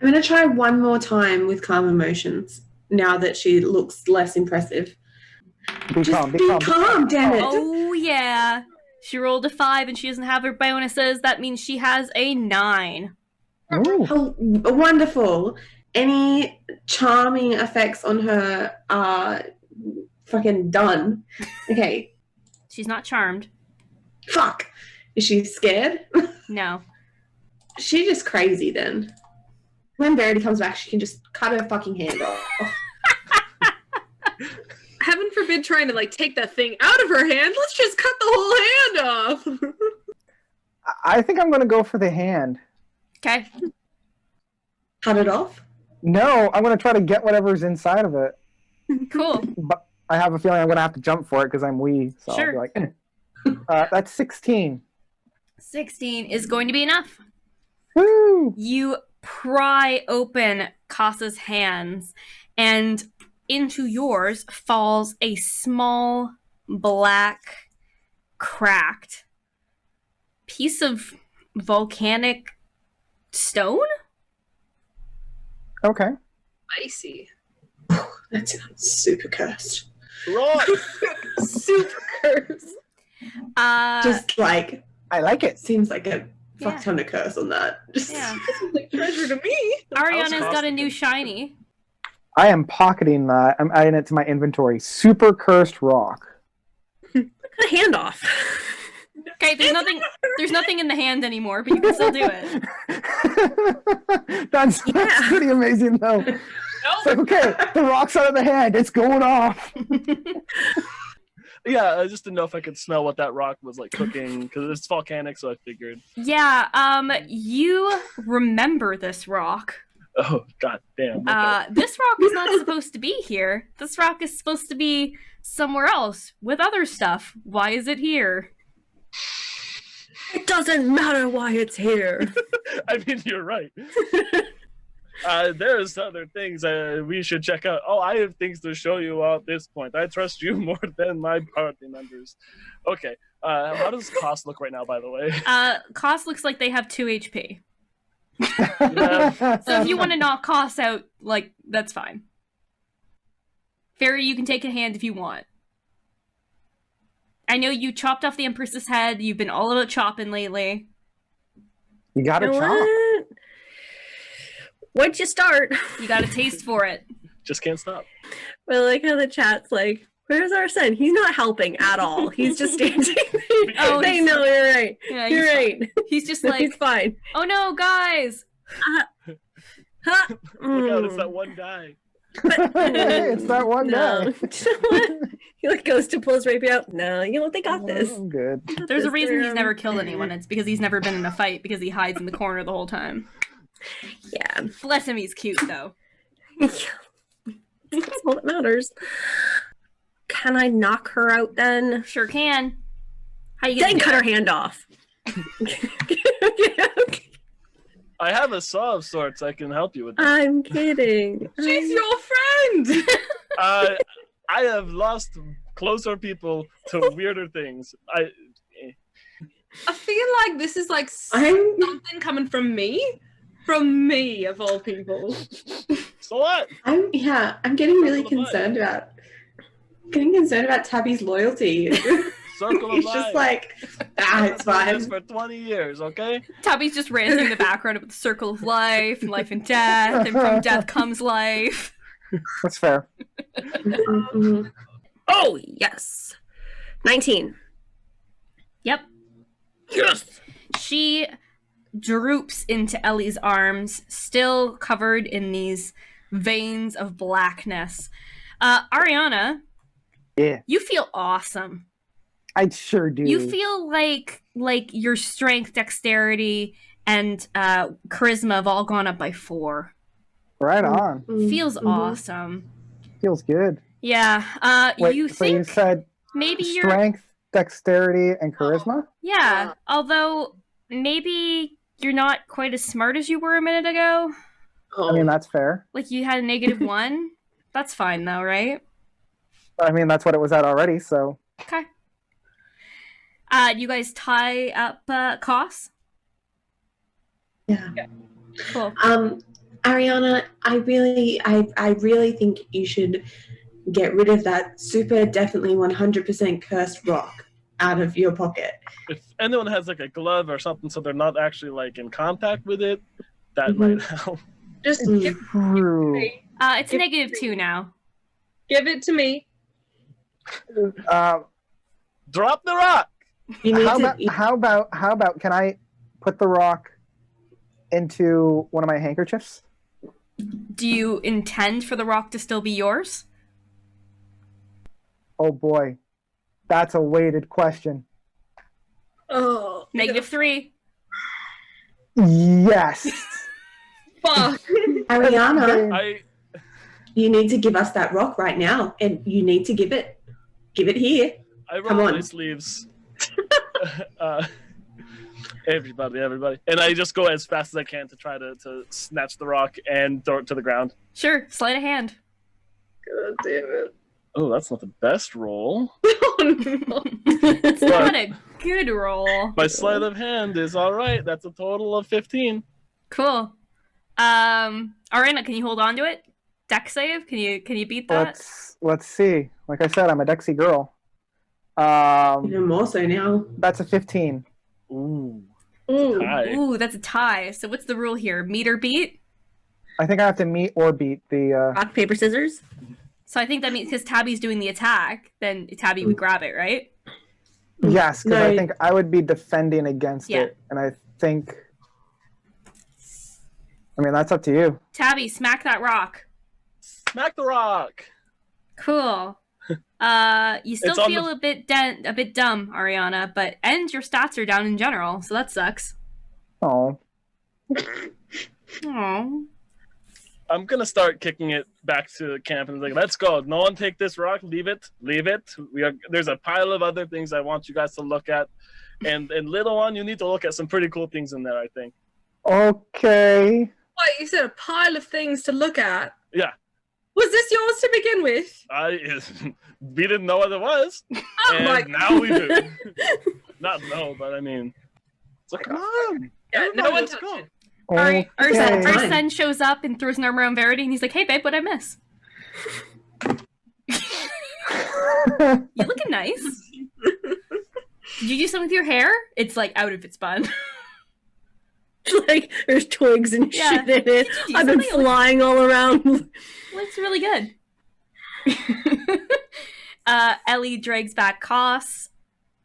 I'm going to try one more time with calm emotions now that she looks less impressive. Be Just calm. calm, damn it. Oh, yeah. She rolled a 5 and she doesn't have her bonuses. That means she has a 9. Ooh. Oh, wonderful. Any charming effects on her are fucking done. Okay. She's not charmed. Fuck. Is she scared? No. She's just crazy then. When Verity comes back, she can just cut her fucking hand off. Heaven forbid trying to take that thing out of her hand. Let's just cut the whole hand off. I think I'm going to go for the hand. Okay. Cut it off? No, I'm going to try to get whatever's inside of it. Cool. But I have a feeling I'm going to have to jump for it because I'm wee. So Sure. I'll be like, that's 16. 16 is going to be enough. Woo! You pry open Koss's hands, and into yours falls a small, black, cracked piece of volcanic stone? Okay. Icy. That sounds super cursed. Right. Super curse. Just I like it. seems like a fuck Yeah. ton of curse on that. Just Yeah. Like treasure to me. Ariana's got a Costco. new shiny. I am pocketing that. I'm adding it to my inventory. Super cursed rock. Cut a hand off. Okay, there's nothing in the hand anymore, but you can still do it. That's pretty amazing, though. It's like, okay, the rock's out of the hand. It's going off. Yeah, I just didn't know if I could smell what that rock was cooking because it's volcanic, so I figured. Yeah, you remember this rock. Oh, god damn. Okay. This rock is not supposed to be here. This rock is supposed to be somewhere else with other stuff. Why is it here? It doesn't matter why it's here. I mean, you're right. There's other things we should check out. Oh, I have things to show you at this point. I trust you more than my party members. Okay. How does Koss look right now, by the way? Koss looks like they have 2 HP. Yeah. So if you want to knock Koss out, that's fine. Fairy, you can take a hand if you want. I know you chopped off the Empress's head. You've been all about chopping lately. You got to You know chop. what? What'd you start? You got a taste for it. Just can't stop. I like how the chat's like, where's our son? He's not helping at all. He's just standing. Oh, they he's- know you're right. Yeah, You're right. He's just He's fine. oh no, guys! Ha! Look out, it's that one guy. It's that one No. guy. You know what? He goes to pull his rapier out. No, you know what? They got this. I'm good. There's a reason he's They're, never killed anyone. It's because he's never been in a fight because he hides in the corner the whole time. Yeah. Bless him, he's cute though. That's all that matters. Can I knock her out then? Sure can. How you gonna Then do cut it? her hand off. I have a saw of sorts. I can help you with that. I'm kidding. She's your friend. I have lost closer people to weirder things. I feel like this is I'm something coming from me. From me, of all people. So what? I'm getting really Circle of life. concerned about Tabby's loyalty. Circle of He's life. just like, it's I've done this fine. for 20 years, okay? Tabby's just ranting in the background about the circle of life and life and death, and from death comes life. That's fair. Mhm. Oh, yes. 19. Yep. Yes. She droops into Ellie's arms, still covered in these veins of blackness. Ariana, Yeah, you feel awesome. I sure do. You feel like your strength, dexterity, and charisma have all gone up by 4. Right on. Feels awesome. Feels good. Yeah. Wait, You so think you said maybe you're strength, dexterity, and charisma? yeah. Although maybe you're not quite as smart as you were a minute ago. I mean, that's fair. Like you had a -1. That's fine though, right? I mean, that's what it was at already, so. Okay. You guys tie up costs? Yeah. Cool. Ariana, I really think you should get rid of that super definitely 100% cursed rock out of your pocket. If anyone has like a glove or something, so they're not actually like in contact with it, that might help. Just give True. me. It's -2 now. Give it to me. Drop the rock. You need How about can I put the rock into one of my handkerchiefs? Do you intend for the rock to still be yours? Oh boy. That's a weighted question. Oh, -3. Yes. fuck. Ariana, you need to give us that rock right now, and you need to give it here. I Come roll on. my sleeves. Everybody, and I just go as fast as I can to try to snatch the rock and throw it to the ground. Sure, sleight of hand. God damn it. Oh, that's not the best roll. Oh, no. It's not a good roll. My sleight of hand is all right. That's a total of 15. Cool. Ariana, can you hold on to it? Dex save? Can you beat that? Let's see. Like I said, I'm a Dexy girl. Even more so now. That's a 15. Ooh. Ooh. Hi. Ooh, that's a tie. So what's the rule here? Meet or beat? I think I have to meet or beat the. Rock, paper, scissors. So I think that means because Tabby's doing the attack, then Tabby would grab it, right? Yes, because I No. think I would be defending against Yeah. it, and I think. I mean, that's up to you. Tabby, smack that rock. Smack the rock. Cool. You still It's on feel a bit dumb, Ariana, and your stats are down in general, so that sucks. Oh, Aww. I'm gonna start kicking it back to camp and like, let's go. No one take this rock. Leave it. There's a pile of other things I want you guys to look at, and little one, you need to look at some pretty cool things in there. I think. okay. What, you said a pile of things to look at? Yeah. Was this yours to begin with? We didn't know what it was, Oh and my now we do. Not know, but I mean, so come on. Yeah, no Everybody, one let's touched go. it. Our Okay. son shows up and throws an arm around Verity, and he's like, "Hey, babe, what'd I miss? You looking nice. Did you do something with your hair? It's like out of its bun." Like there's twigs and Yeah. shit in it. Do I've been something like- flying all around. Looks really good. Ellie drags back Koss.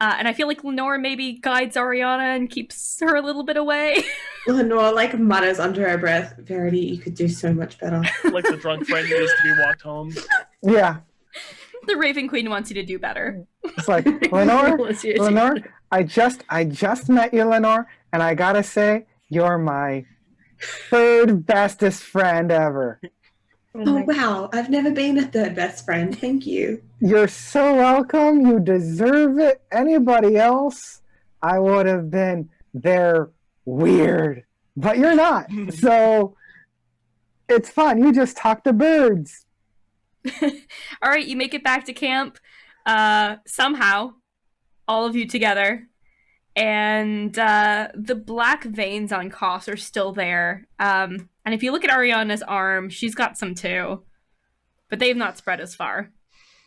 And I feel like Lenore maybe guides Ariana and keeps her a little bit away. Lenore like mutters under her breath, Verity, you could do so much better. Like the drunk friend who is to be walked home. Yeah, The Raven Queen wants you to do better. it's like Lenore. I just met you, Lenore, and I gotta say, you're my third bestest friend ever. Oh wow, I've never been a third best friend. Thank you. You're so welcome. You deserve it. Anybody else, I would have been there weird, but you're not. So it's fun. You just talk to birds. All right, you make it back to camp somehow, all of you together. And the black veins on Koss are still there. And if you look at Ariana's arm, she's got some too. But they've not spread as far.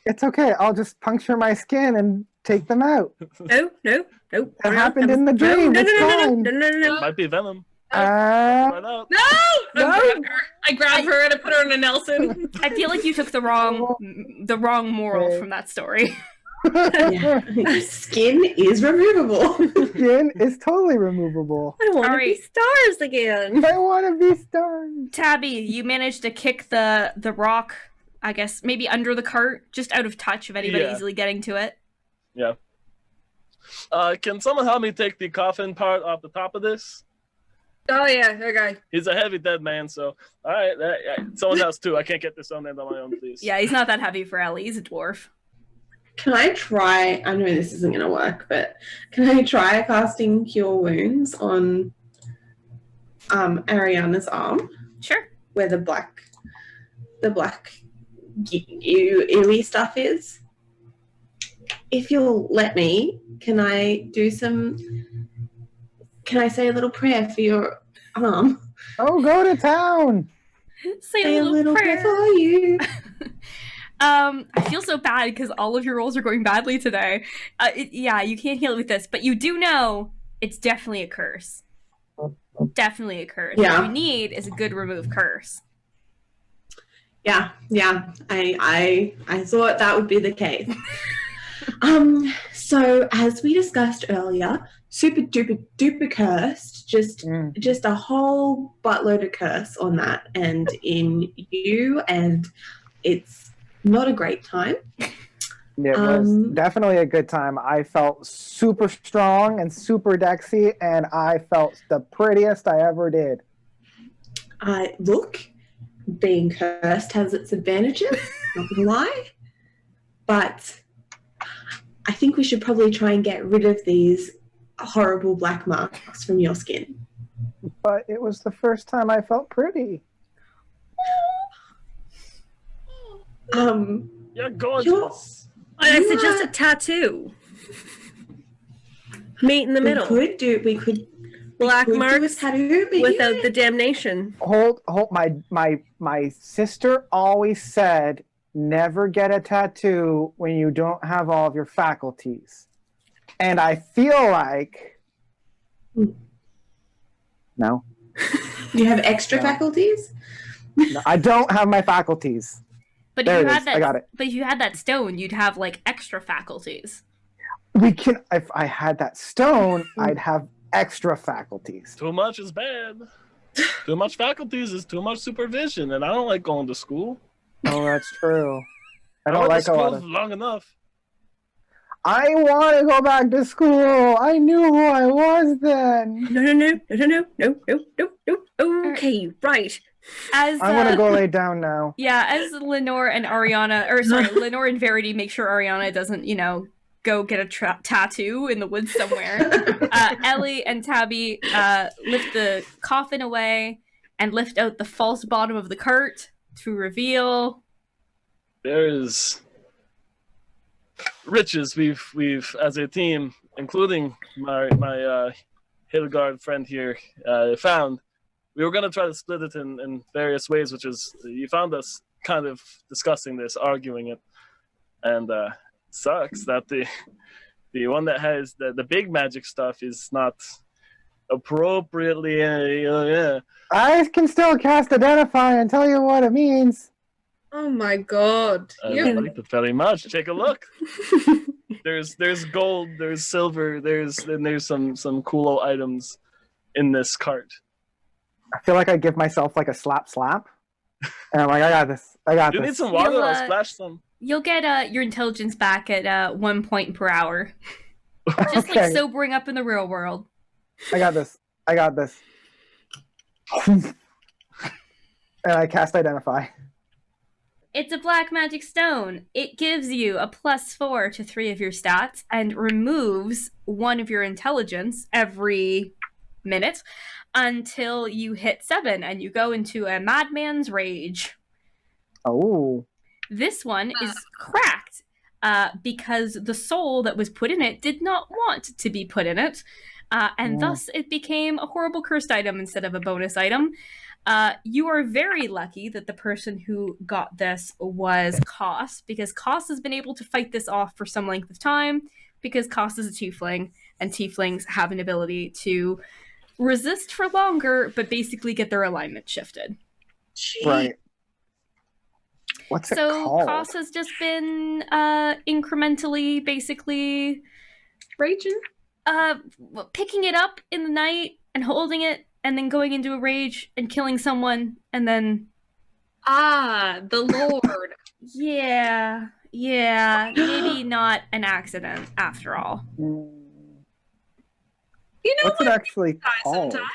It's okay. I'll just puncture my skin and take them out. No. It happened in the dream. No. It's fine. No. Might be venom. Uh, Find out. No! I grab her and I put her in a Nelson. I feel like you took the wrong moral from that story. Yeah. Skin is removable. Skin is totally removable. I want to Alright. be stars again. I want to be stars. Tabby, you managed to kick the rock, I guess, maybe under the cart, just out of touch of anybody Yeah. easily getting to it. Yeah. Can someone help me take the coffin part off the top of this? Oh yeah, okay. He's a heavy dead man, so all right. Someone else too. I can't get this on on my own, please. Yeah, he's not that heavy for Ellie. He's a dwarf. Can I try? I know this isn't going to work, but can I try casting Cure Wounds on Ariana's arm, Sure. where the black ooey stuff is? If you'll let me, can I do some? Can I say a little prayer for your arm? Oh, go to town. Say a little prayer. for you. I feel so bad because all of your rolls are going badly today. Yeah, you can't heal it with this, but you do know it's definitely a curse. Definitely a curse. Yeah. What you need is a good remove curse. Yeah. I thought that would be the case. So as we discussed earlier, super duper cursed, just a whole buttload of curse on that and in you, and it's not a great time. It was definitely a good time. I felt super strong and super dexy, and I felt the prettiest I ever did. Look, being cursed has its advantages, not gonna lie, but I think we should probably try and get rid of these horrible black marks from your skin. But it was the first time I felt pretty. You're gorgeous. I suggest a tattoo. Meet in the middle. We could Black do a marks tattoo, but without the damnation. Hold. My sister always said, never get a tattoo when you don't have all of your faculties. And I feel like... No. you have extra faculties? No, I don't have my faculties. But There if you it had is. that, I got it. But if you had that stone, you'd have like extra faculties. If I had that stone, I'd have extra faculties. Too much is bad. Too much faculties is too much supervision, and I don't like going to school. Oh, that's true. I I don't went like to a school lot of... long enough. I want to go back to school. I knew who I was then. No. Okay, right. As I'm gonna go lay down now. Yeah, as Lenore and Ariana, or sorry, Lenore and Verity make sure Ariana doesn't, go get a tattoo in the woods somewhere. Elly and Tabby lift the coffin away and lift out the false bottom of the cart to reveal. There is riches we've as a team, including my Hildegard friend here, found. We were going to try to split it in various ways, which is you found us kind of discussing this, arguing it, and sucks that the one that has the big magic stuff is not appropriately. I can still cast Identify and tell you what it means. Oh my god. I like it very much. Take a look. There's gold, there's silver, there's some cool items in this cart. I feel like I give myself like a slap, and I'm like, I got this. You need some water? I'll splash some. You'll get your intelligence back at 1 point per hour. Just Okay. like sobering up in the real world. I got this. And I cast Identify. It's a black magic stone. It gives you a +4 to 3 of your stats and removes 1 of your intelligence every minute until you hit 7 and you go into a madman's rage. Oh. This one is cracked because the soul that was put in it did not want to be put in it, and thus it became a horrible cursed item instead of a bonus item. You are very lucky that the person who got this was Koss, because Koss has been able to fight this off for some length of time, because Koss is a tiefling, and tieflings have an ability to resist for longer, but basically get their alignment shifted. Right. What's it So called? Koss has just been incrementally, basically, Raging? picking it up in the night and holding it, and then going into a rage and killing someone, and then... Ah, the Lord. Yeah, maybe not an accident after all. You know What's it what? actually called? Sometimes.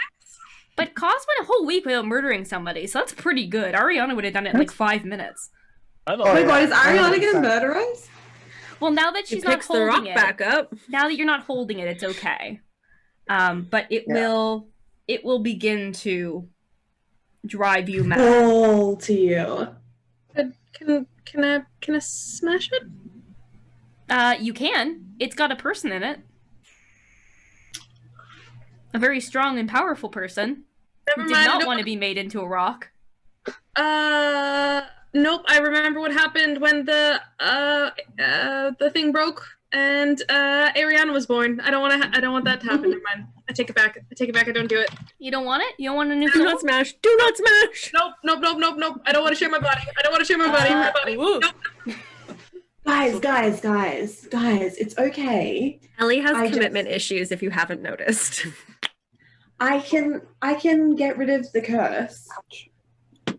But Cos went a whole week without murdering somebody, so that's pretty good. Ariana would have done it in like 5 minutes. I Oh, don't Oh my know. god, is Ariana 100%. gonna murder us? Well, now that She she's not picks the rock holding it, back up. now that you're not holding it, it's okay. But it Yeah. will begin to drive you mad. All to you. Can I smash it? You can. It's got a person in it. A very strong and powerful person who Never did mind. not Nope. want to be made into a rock. Nope. I remember what happened when the thing broke and Ariana was born. I don't want that to happen. Never mind. I take it back. I don't do it. You don't want it? You don't want a new Do soul? not smash. Do not smash. Nope. I don't want to share my body. My body. Ooh. Nope. Guys, it's okay. Ellie has I commitment issues if you haven't noticed. I can get rid of the curse. It's all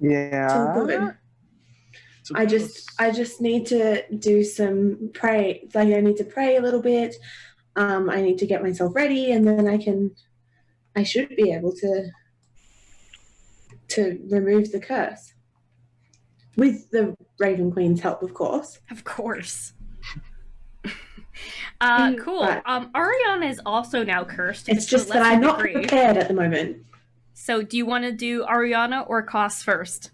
Yeah. good. I just need to do some pray. Like I need to pray a little bit. I need to get myself ready, and then I should be able to remove the curse with the Raven Queen's help, of course. Of course. Cool. Right. Ariana is also now cursed. It's to a just that lesser I'm not degree. prepared at the moment. So do you want to do Ariana or Cos first?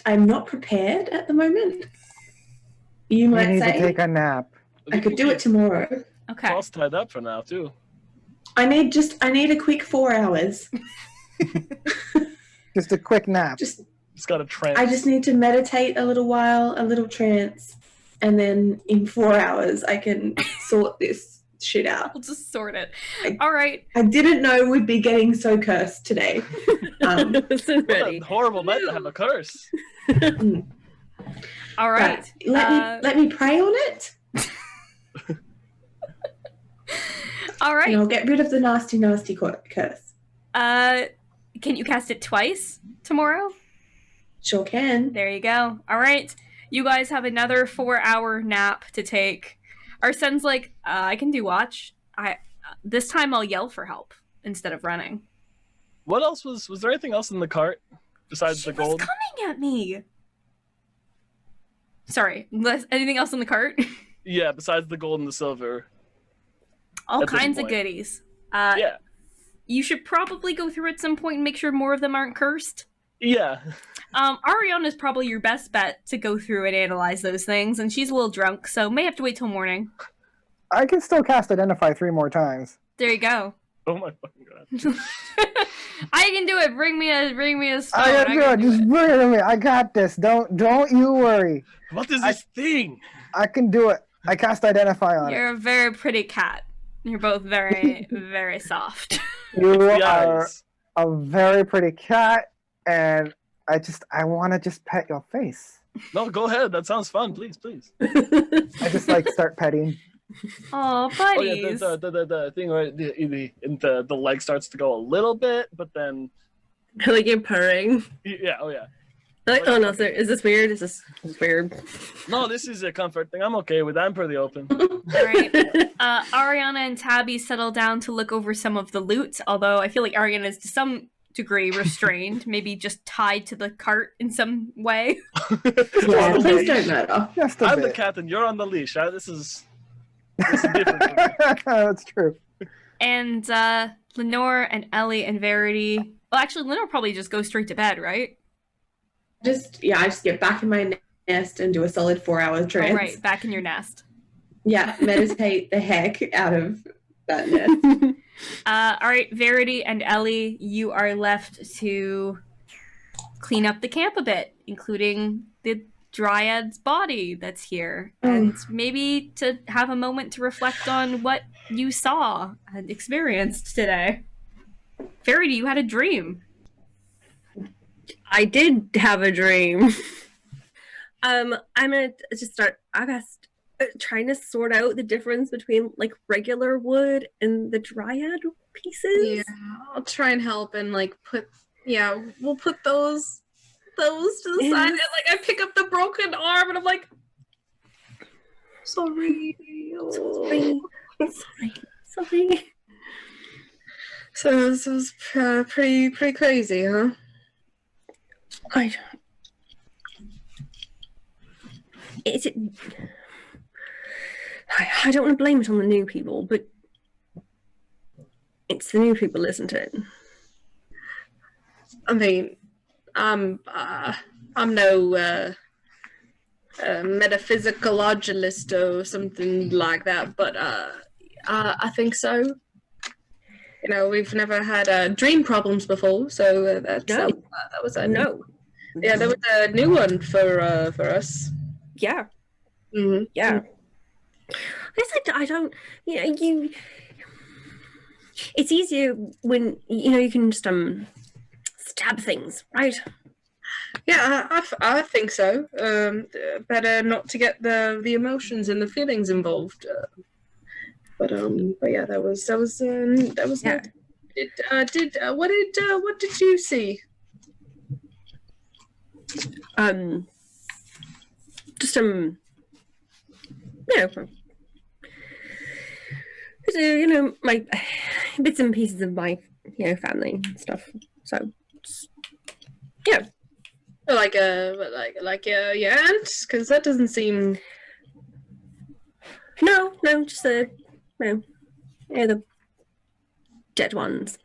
I'm not prepared at the moment. You You might need to say take a nap. I could do it tomorrow. Okay. Cos tied up for now too. I need a quick 4 hours. Just a quick nap. It's got a trance. I just need to meditate a little while, a little trance, and then in 4 hours I can sort this shit out. We'll just sort it. I- All right. I didn't know we'd be getting so cursed today. Listen, What ready. a horrible night to have a curse. All right. But let me pray on it, All and right. I'll get rid of the nasty curse. Can you cast it twice tomorrow? Sure can. There you go. All right. You guys have another 4-hour nap to take. Arsene's like, I can do watch. This time I'll yell for help instead of running. What else was there anything else in the cart besides She the gold? was coming at me. Sorry. Anything else in the cart? Yeah, besides the gold and the silver. All At this kinds of point. goodies. Yeah. You should probably go through at some point and make sure more of them aren't cursed. Yeah. Ariana's probably your best bet to go through and analyze those things, and she's a little drunk, so may have to wait till morning. I can still cast Identify 3 more times. There you go. Oh my fucking god. I can do it. Bring me a stone. I can do can it. Just bring it to me. I got this. Don't you worry. What is this thing? I can do it. I cast Identify on it. You're a very pretty cat. You're both very, very soft. You The are eyes. a very pretty cat, and I want to just pet your face. No, go ahead. That sounds fun. Please. I just like start petting. Oh, Oh buddies. yeah, the thing where the leg starts to go a little bit, but then Like you're purring. yeah, oh yeah. Like, oh no, sir, is this weird? Is this weird? No, this is a comfort thing. I'm okay with that. I'm pretty open. All right. Ariana and Tabby settle down to look over some of the loot, although I feel like Ariana is to some degree restrained, maybe just tied to the cart in some way. Yeah, please don't murder. Just a I'm the bit. captain. You're on the leash. This is different. for me. That's true. And Lenore and Ellie and Verity. Well, actually, Lenore probably just goes straight to bed, right? I just get back in my nest and do a solid 4-hour trance. All right, back in your nest. Yeah, meditate the heck out of that nest. All right, Verity and Ellie, you are left to clean up the camp a bit, including the Dryad's body that's here, and maybe to have a moment to reflect on what you saw and experienced today. Verity, you had a dream. I did have a dream. I'm gonna just start. I guess trying to sort out the difference between like regular wood and the dryad pieces. Yeah, I'll try and help and like we'll put those to the side, and like I pick up the broken arm and I'm like, sorry. Sorry. So this was pretty crazy, huh? I don't want to blame it on the new people, but it's the new people, isn't it? I mean, I'm no metaphysicologist or something like that, but I think so. You know, we've never had dream problems before, so that was a No. yeah, that was a new one for us. Yeah. Mm-hmm. Yeah. I guess I don't. You. It's easier when you can just stab things, right? Yeah, I think so. Better not to get the emotions and the feelings involved. But yeah, that was Yeah. What did you see? Just my bits and pieces of my family and stuff. So yeah. Like your aunt, because that doesn't seem. No, just the dead ones.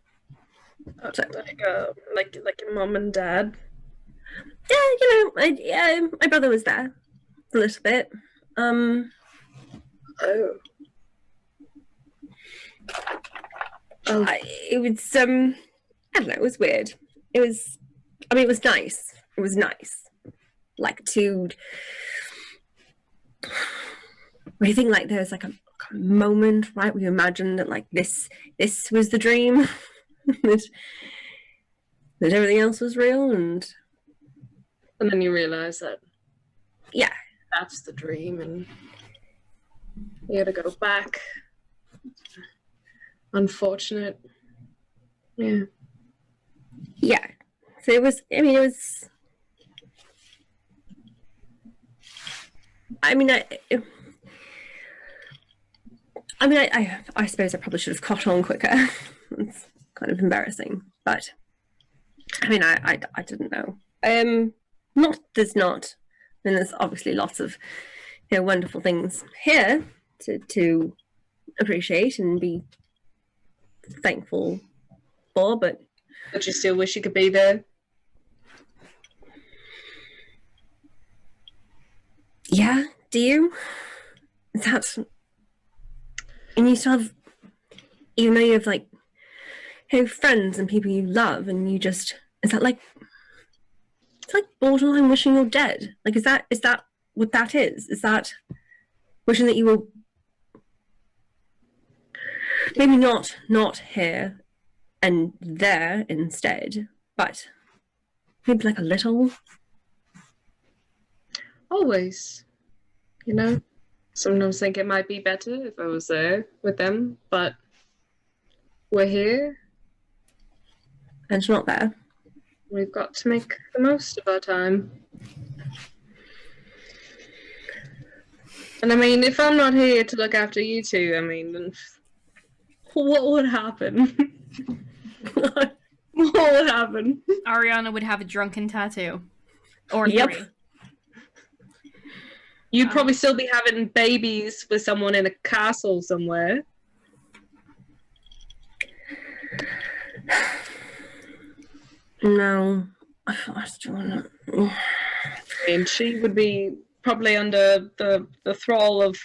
So. Like your mom and dad. Yeah, my brother was there a little bit. Oh. It was I don't know. It was weird. It was nice. It was nice. Like to. What do you think? Like there's like a moment, right? We imagine that like this was the dream, that everything else was real, and then you realize that. Yeah. That's the dream, and you had to go back. Unfortunate. Yeah. Yeah. So it was. I suppose I probably should have caught on quicker. It's kind of embarrassing, but I didn't know. There's obviously lots of wonderful things here to appreciate and be thankful for, but you still wish you could be there. Yeah, do you? Is that? And you still have, even though you have like, friends and people you love, and you just, is that like, it's like borderline wishing you're dead. Like, is that what that is? Is that wishing that you were maybe not here and there instead, but maybe like a little? Always. Sometimes think it might be better if I was there with them, but we're here. And it's not there. We've got to make the most of our time. And if I'm not here to look after you two, then what would happen? What would happen? Ariana would have a drunken tattoo. Or Yep. 3. You'd probably still be having babies with someone in a castle somewhere. No. She would be probably under the thrall of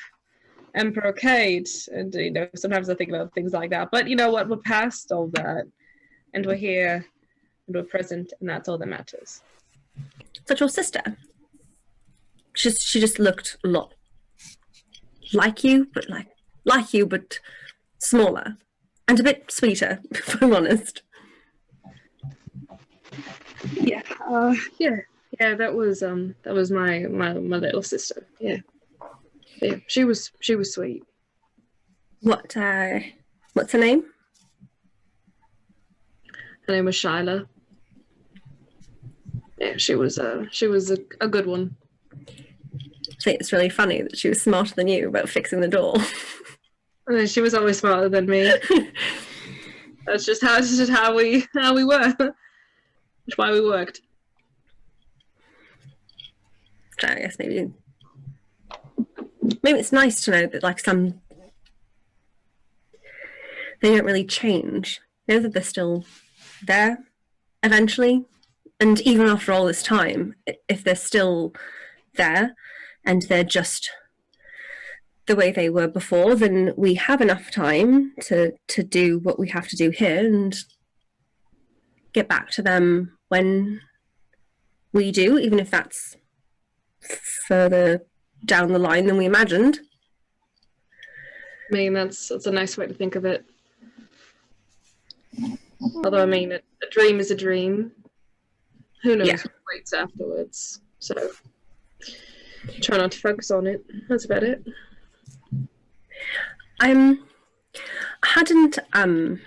Emperor Cade. And, sometimes I think about things like that. But you know what? We're past all that. And we're here. And we're present. And that's all that matters. Such your sister? She just looked a lot like you, but smaller and a bit sweeter, if I'm honest. Yeah, that was my little sister. Yeah, she was sweet. What's her name? Her name was Shyla. Yeah, she was a good one. I think it's really funny that she was smarter than you about fixing the door. She was always smarter than me. That's just how we were. That's why we worked. So I guess maybe it's nice to know that like some they don't really change. Know that they're still there eventually, and even after all this time, if they're still there and they're just the way they were before, then we have enough time to do what we have to do here and get back to them when we do, even if that's further down the line than we imagined. I mean, that's a nice way to think of it. Although, I mean, a dream is a dream. Who knows what waits afterwards? So, try not to focus on it. That's about it. I hadn't and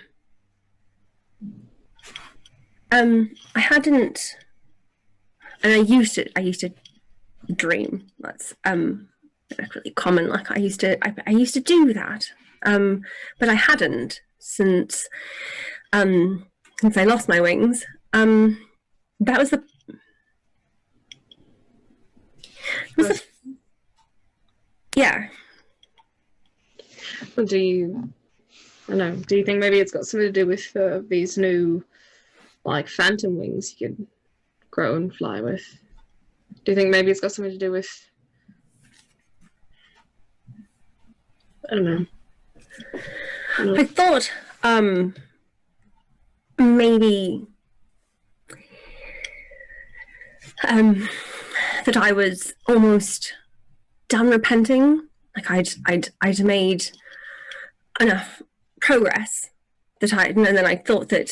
I used to dream. That's really common. Like I used to do that. But I hadn't since I lost my wings. That was the yeah. Do you think maybe it's got something to do with these new, like, phantom wings you could grow and fly with? Do you think maybe it's got something to do with... I don't know. I thought maybe that I was almost done repenting. Like I'd made enough progress that and then I thought that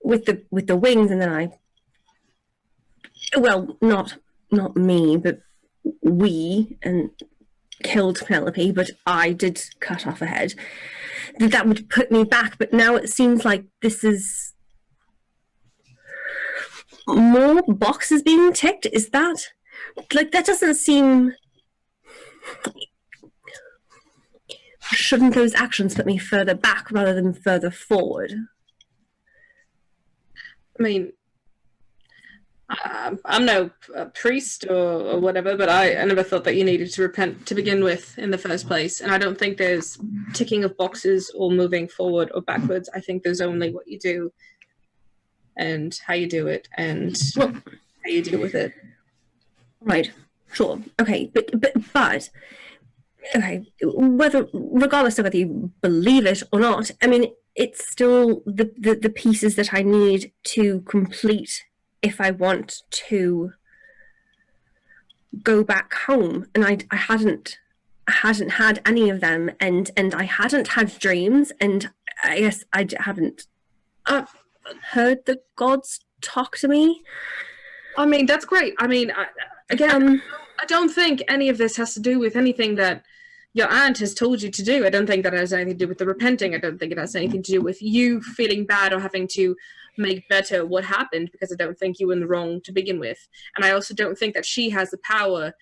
with the wings, and then not me, but we, and killed Penelope, but I did cut off a head, that would put me back. But now it seems like this is more boxes being ticked. Is that like, that doesn't seem... Shouldn't those actions put me further back rather than further forward? I mean, I'm no priest or whatever, but I never thought that you needed to repent to begin with in the first place. And I don't think there's ticking of boxes or moving forward or backwards. I think there's only what you do and how you do it and how you deal with it. Right. Sure. Okay. But okay, regardless of whether you believe it or not, I mean, it's still the pieces that I need to complete if I want to go back home. And I hadn't had any of them, and I hadn't had dreams, and I guess I haven't heard the gods talk to me. I mean, that's great. I mean, I don't think any of this has to do with anything that your aunt has told you to do. I don't think that it has anything to do with the repenting. I don't think it has anything to do with you feeling bad or having to make better what happened, because I don't think you were in the wrong to begin with. And I also don't think that she has the power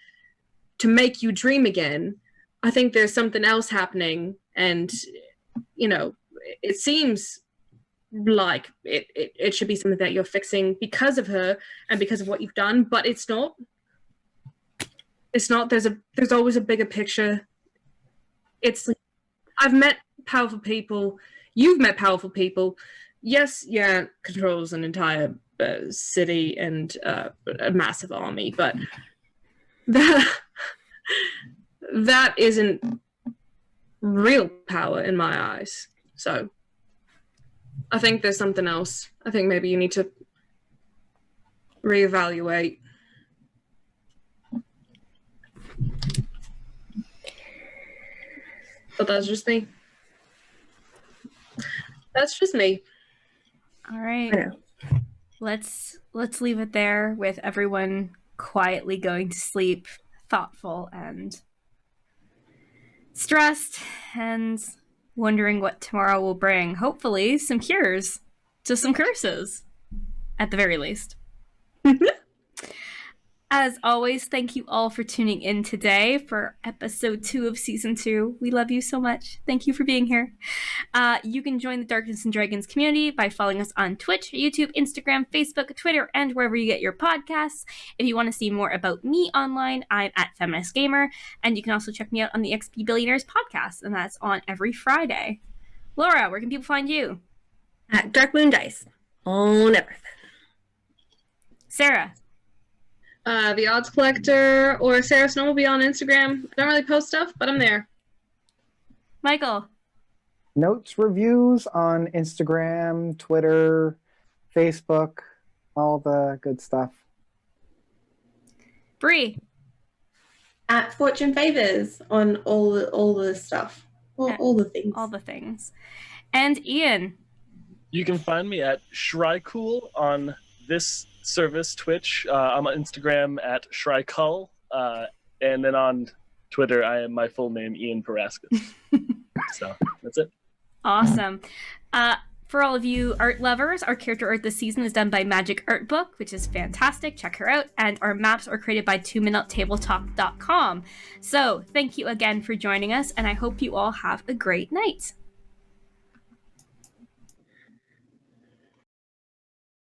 to make you dream again. I think there's something else happening, and, you know, it seems like it should be something that you're fixing because of her and because of what you've done, but it's not. It's not. There's always a bigger picture. It's, I've met powerful people. You've met powerful people. Yes, yeah, controls an entire city and a massive army, but that isn't real power in my eyes. So I think there's something else. I think maybe you need to reevaluate. But that's just me. That's just me. All right. Let's leave it there with everyone quietly going to sleep, thoughtful and stressed, and wondering what tomorrow will bring. Hopefully some cures to some curses, at the very least. As always, thank you all for tuning in today for episode 2 of season 2. We love you so much. Thank you for being here. You can join the Darkness and Dragons community by following us on Twitch, YouTube, Instagram, Facebook, Twitter, and wherever you get your podcasts. If you want to see more about me online, I'm at Feminist Gamer, and you can also check me out on the XP Billionaires podcast, and that's on every Friday. Laura, where can people find you? At Dark Moon Dice on everything. Sarah. The Odds Collector or Sarah Snowmobile on Instagram. I don't really post stuff, but I'm there. Michael. Notes, reviews on Instagram, Twitter, Facebook, all the good stuff. Bree. At Fortune Favors on all the stuff. All the things. All the things. And Ian. You can find me at Shrycool on this service, Twitch. I'm on Instagram at Shrycull. And then on Twitter, I am my full name, Ian Paraskis. So that's it. Awesome. For all of you art lovers, our character art this season is done by Magic Art Book, which is fantastic. Check her out. And our maps are created by 2minutetabletop.com. So thank you again for joining us, and I hope you all have a great night.